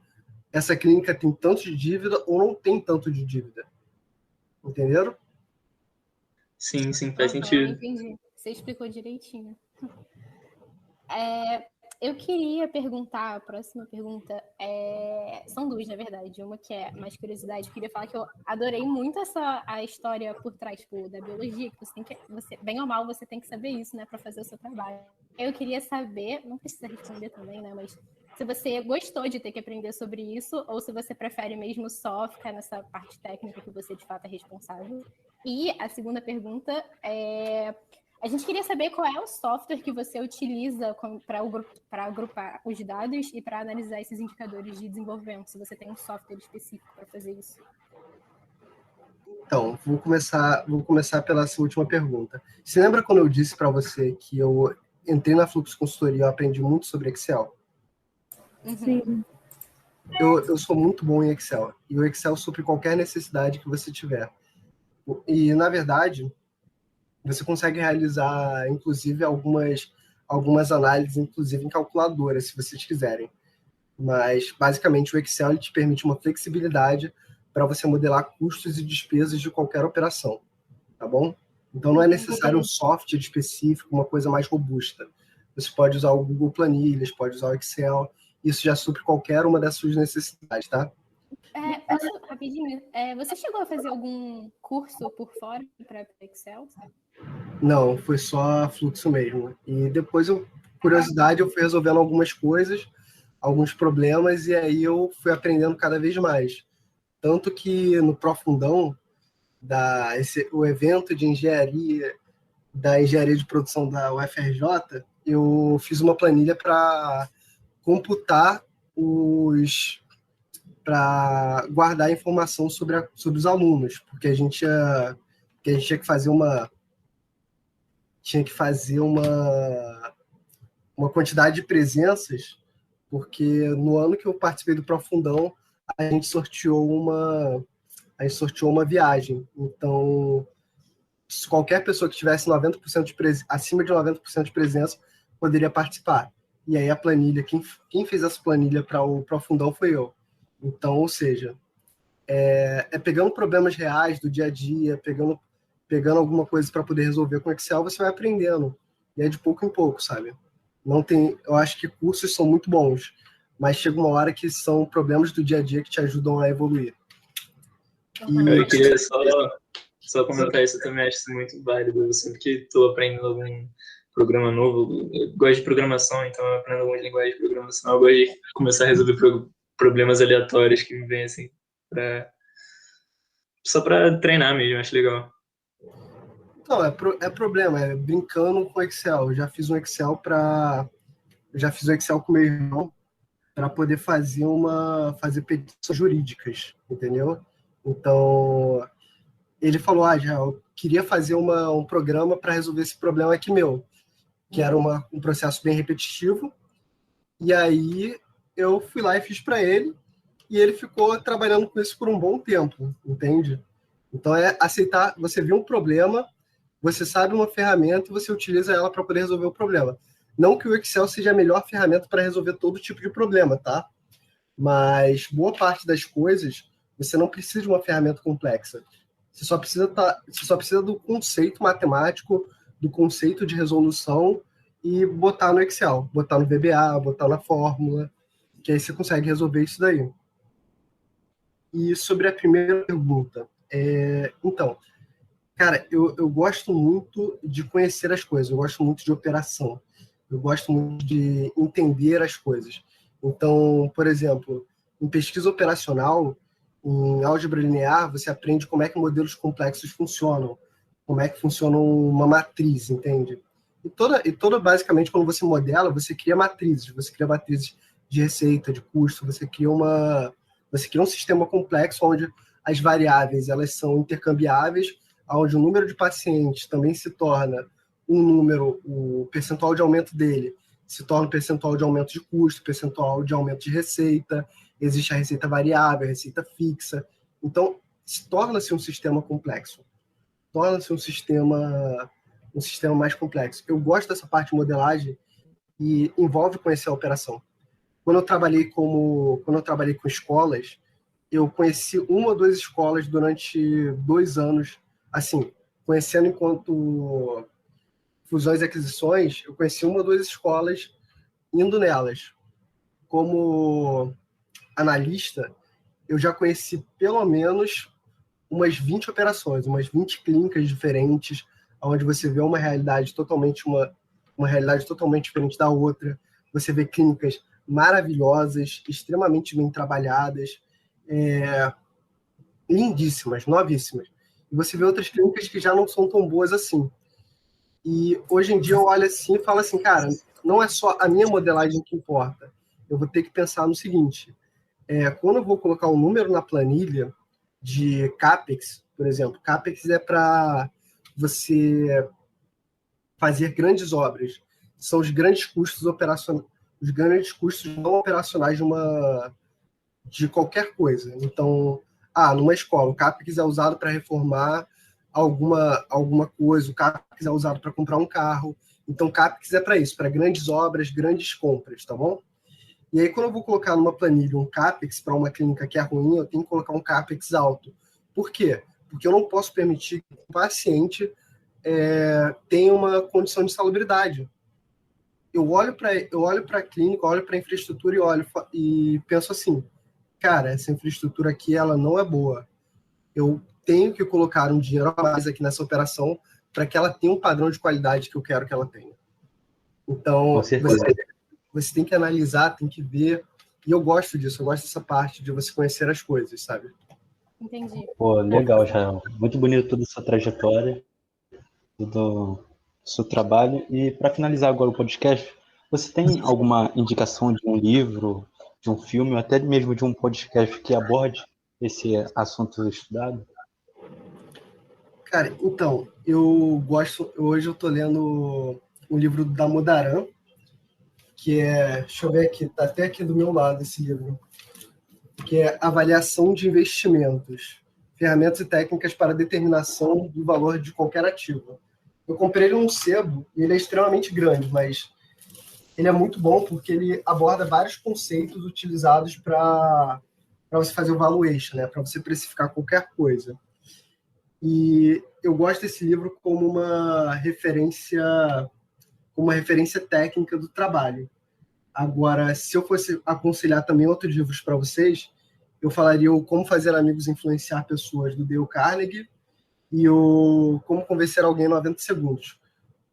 essa clínica tem tanto de dívida ou não tem tanto de dívida. Entenderam? Sim, faz sentido. Entendi. Você explicou direitinho. Eu queria perguntar, a próxima pergunta, são duas, na verdade. Uma que é mais curiosidade. Eu queria falar que eu adorei muito a história por trás da biologia, que você, bem ou mal, você tem que saber isso, né, para fazer o seu trabalho. Eu queria saber, não precisa responder também, né, mas se você gostou de ter que aprender sobre isso, ou se você prefere mesmo só ficar nessa parte técnica que você, de fato, é responsável. E a segunda pergunta a gente queria saber qual é o software que você utiliza para agrupar os dados e para analisar esses indicadores de desenvolvimento, se você tem um software específico para fazer isso. Então, vou começar pela sua última pergunta. Você lembra quando eu disse para você que eu entrei na Fluxo Consultoria e eu aprendi muito sobre Excel? Sim. Eu sou muito bom em Excel. E o Excel supre qualquer necessidade que você tiver. E, na verdade, você consegue realizar, inclusive, algumas análises, inclusive em calculadora, se vocês quiserem. Mas, basicamente, o Excel ele te permite uma flexibilidade para você modelar custos e despesas de qualquer operação, tá bom? Então, não é necessário um software específico, uma coisa mais robusta. Você pode usar o Google Planilhas, pode usar o Excel, isso já supre qualquer uma das suas necessidades, tá? Rapidinho, você chegou a fazer algum curso por fora para Excel? Não, foi só fluxo mesmo. E depois, curiosidade, eu fui resolvendo algumas coisas, alguns problemas, e aí eu fui aprendendo cada vez mais. Tanto que no Profundão, o evento de engenharia, da engenharia de produção da UFRJ, eu fiz uma planilha para computar para guardar informação sobre os alunos, porque a gente tinha que fazer uma quantidade de presenças, porque no ano que eu participei do Profundão, a gente sorteou uma viagem. Então, qualquer pessoa que tivesse 90% acima de 90% de presença poderia participar. E aí a planilha, quem fez essa planilha para o Profundão foi eu. Então, ou seja, pegando problemas reais do dia a dia, pegando alguma coisa para poder resolver com Excel, você vai aprendendo. E é de pouco em pouco, sabe? Eu acho que cursos são muito bons, mas chega uma hora que são problemas do dia a dia que te ajudam a evoluir. Eu queria só comentar isso, eu também acho isso muito válido. Eu sempre que estou aprendendo algum programa novo, eu gosto de programação, então eu aprendo algumas linguagens de programação, eu gosto de começar a resolver problemas aleatórios que me vêm assim, só para treinar mesmo, acho legal. Não, é problema, é brincando com Excel. Eu já fiz um Excel com meu irmão para poder fazer petições jurídicas, entendeu? Então, ele falou, já, eu queria fazer um programa para resolver esse problema aqui meu, que era um processo bem repetitivo, e aí eu fui lá e fiz para ele, e ele ficou trabalhando com isso por um bom tempo, entende? Então, aceitar, você viu um problema, você sabe uma ferramenta e você utiliza ela para poder resolver o problema. Não que o Excel seja a melhor ferramenta para resolver todo tipo de problema, tá? Mas boa parte das coisas, você não precisa de uma ferramenta complexa. Você só precisa do conceito matemático, do conceito de resolução e botar no Excel, botar no VBA, botar na fórmula, que aí você consegue resolver isso daí. E sobre a primeira pergunta, então, cara, eu gosto muito de conhecer as coisas, eu gosto muito de operação, eu gosto muito de entender as coisas. Então, por exemplo, em pesquisa operacional, em álgebra linear, você aprende como é que modelos complexos funcionam, como é que funciona uma matriz, entende? E toda basicamente, quando você modela, você cria matrizes de receita, de custo, você cria um sistema complexo onde as variáveis elas são intercambiáveis, onde o número de pacientes também se torna um número, o percentual de aumento dele se torna o percentual de aumento de custo, percentual de aumento de receita, existe a receita variável, a receita fixa. Então, torna-se um sistema complexo, torna-se um sistema mais complexo. Eu gosto dessa parte de modelagem e envolve conhecer a operação. Quando eu trabalhei com escolas, eu conheci uma ou duas escolas durante 2 anos, assim, conhecendo enquanto fusões e aquisições, eu conheci uma ou duas escolas indo nelas. Como analista, eu já conheci pelo menos umas 20 operações, umas 20 clínicas diferentes, onde você vê uma realidade totalmente diferente da outra. Você vê clínicas maravilhosas, extremamente bem trabalhadas, lindíssimas, novíssimas. E você vê outras clínicas que já não são tão boas assim. E hoje em dia eu olho assim e falo assim, cara, não é só a minha modelagem que importa. Eu vou ter que pensar no seguinte, quando eu vou colocar um número na planilha de CAPEX, por exemplo, CAPEX é para você fazer grandes obras. São os grandes custos operacionais, os grandes custos não operacionais de qualquer coisa. Então, numa escola, o CAPEX é usado para reformar alguma coisa, o CAPEX é usado para comprar um carro. Então, CAPEX é para isso, para grandes obras, grandes compras, tá bom? E aí, quando eu vou colocar numa planilha um CAPEX para uma clínica que é ruim, eu tenho que colocar um CAPEX alto. Por quê? Porque eu não posso permitir que o paciente tenha uma condição de salubridade. Eu olho para a clínica, olho para a infraestrutura e penso assim, cara, essa infraestrutura aqui ela não é boa. Eu tenho que colocar um dinheiro a mais aqui nessa operação para que ela tenha um padrão de qualidade que eu quero que ela tenha. Então, você tem que analisar, tem que ver. E eu gosto disso, eu gosto dessa parte de você conhecer as coisas, sabe? Entendi. Pô, legal, Israel. Muito bonito toda a sua trajetória, todo o seu trabalho. E para finalizar agora o podcast, você tem alguma indicação de um livro, de um filme, ou até mesmo de um podcast que aborde esse assunto estudado? Cara, então, hoje eu tô lendo um livro da Modaran, que deixa eu ver aqui, tá até aqui do meu lado esse livro, que é Avaliação de Investimentos, Ferramentas e Técnicas para a Determinação do Valor de Qualquer Ativo. Eu comprei ele num sebo, e ele é extremamente grande, mas ele é muito bom porque ele aborda vários conceitos utilizados para você fazer o valuation, né? Para você precificar qualquer coisa. E eu gosto desse livro como uma referência técnica do trabalho. Agora, se eu fosse aconselhar também outros livros para vocês, eu falaria o Como Fazer Amigos e Influenciar Pessoas, do Dale Carnegie, e o Como Convencer Alguém em 90 Segundos.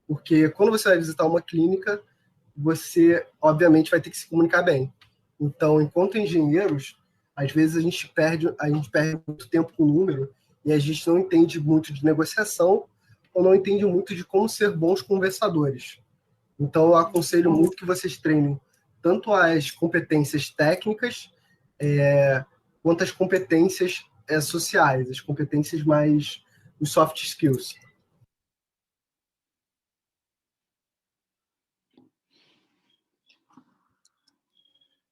Porque quando você vai visitar uma clínica, você, obviamente, vai ter que se comunicar bem. Então, enquanto engenheiros, às vezes a gente perde muito tempo com o número e a gente não entende muito de negociação ou não entende muito de como ser bons conversadores. Então, eu aconselho muito que vocês treinem tanto as competências técnicas quanto as competências sociais, as competências mais os soft skills.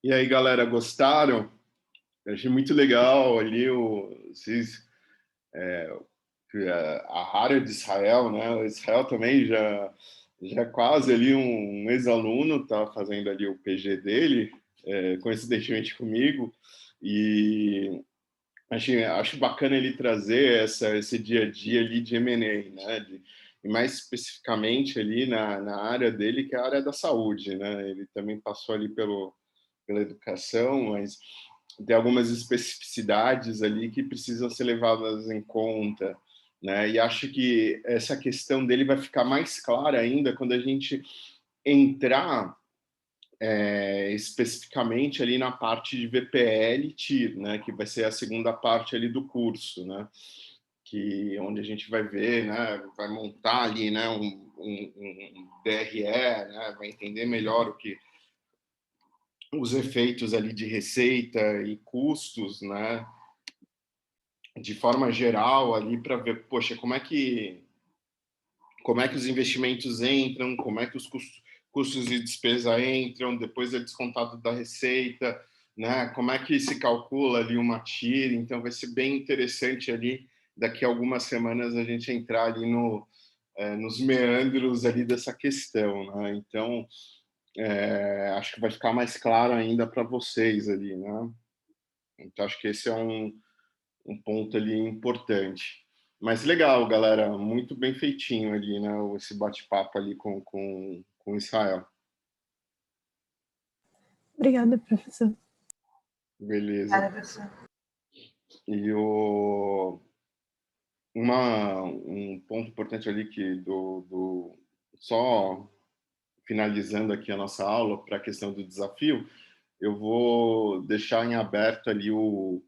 E aí, galera, gostaram? Eu achei muito legal ali a área de Israel, né? O Israel também já quase ali um ex-aluno, tá fazendo ali o PG dele, coincidentemente comigo, e acho bacana ele trazer esse dia a dia ali de M&A, né? E mais especificamente ali na área dele, que é a área da saúde, né? Ele também passou ali pela educação, mas tem algumas especificidades ali que precisam ser levadas em conta, né? E acho que essa questão dele vai ficar mais clara ainda quando a gente entrar especificamente ali na parte de VPL e TIR, né? Que vai ser a segunda parte ali do curso, né? Que onde a gente vai ver, né? Vai montar ali, né? Um DRE, né? Vai entender melhor os efeitos ali de receita e custos, né? De forma geral ali para ver, poxa, como é que os investimentos entram, como é que os custos de despesa entram, depois é descontado da receita, né? Como é que se calcula ali uma TIR. Então vai ser bem interessante ali daqui a algumas semanas a gente entrar ali nos meandros ali dessa questão, né? Então acho que vai ficar mais claro ainda para vocês ali, né? Então acho que esse é um ponto ali importante. Mas legal, galera, muito bem feitinho ali, né? Esse bate-papo ali com Israel. Obrigada, professor. Beleza. Obrigada, professor. E um ponto importante ali que só finalizando aqui a nossa aula para a questão do desafio, eu vou deixar em aberto ali eu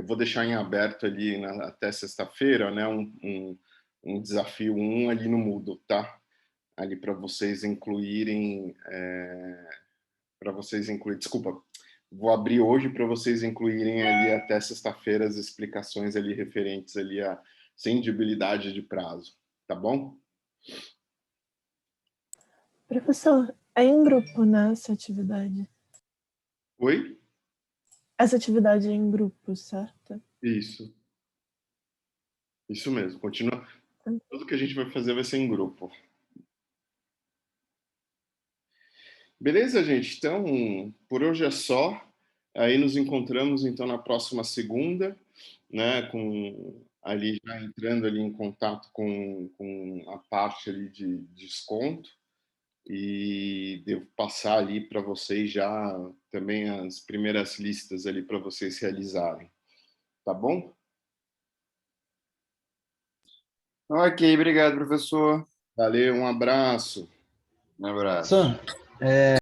vou deixar em aberto ali até sexta-feira, né, um desafio 1 ali no Moodle, tá? Ali para vocês incluírem, desculpa, vou abrir hoje para vocês incluírem ali até sexta-feira as explicações ali referentes ali à sendibilidade de prazo, tá bom? Professor, é em grupo, né, essa atividade? Oi? Essa atividade é em grupo, certo? Isso mesmo, continua. Tudo que a gente vai fazer vai ser em grupo. Beleza, gente? Então, por hoje é só. Aí nos encontramos, então, na próxima segunda, né? Ali já entrando ali em contato com a parte ali de desconto. E devo passar ali para vocês já também as primeiras listas ali para vocês realizarem. Tá bom? Ok, obrigado, professor. Valeu, um abraço. Um abraço.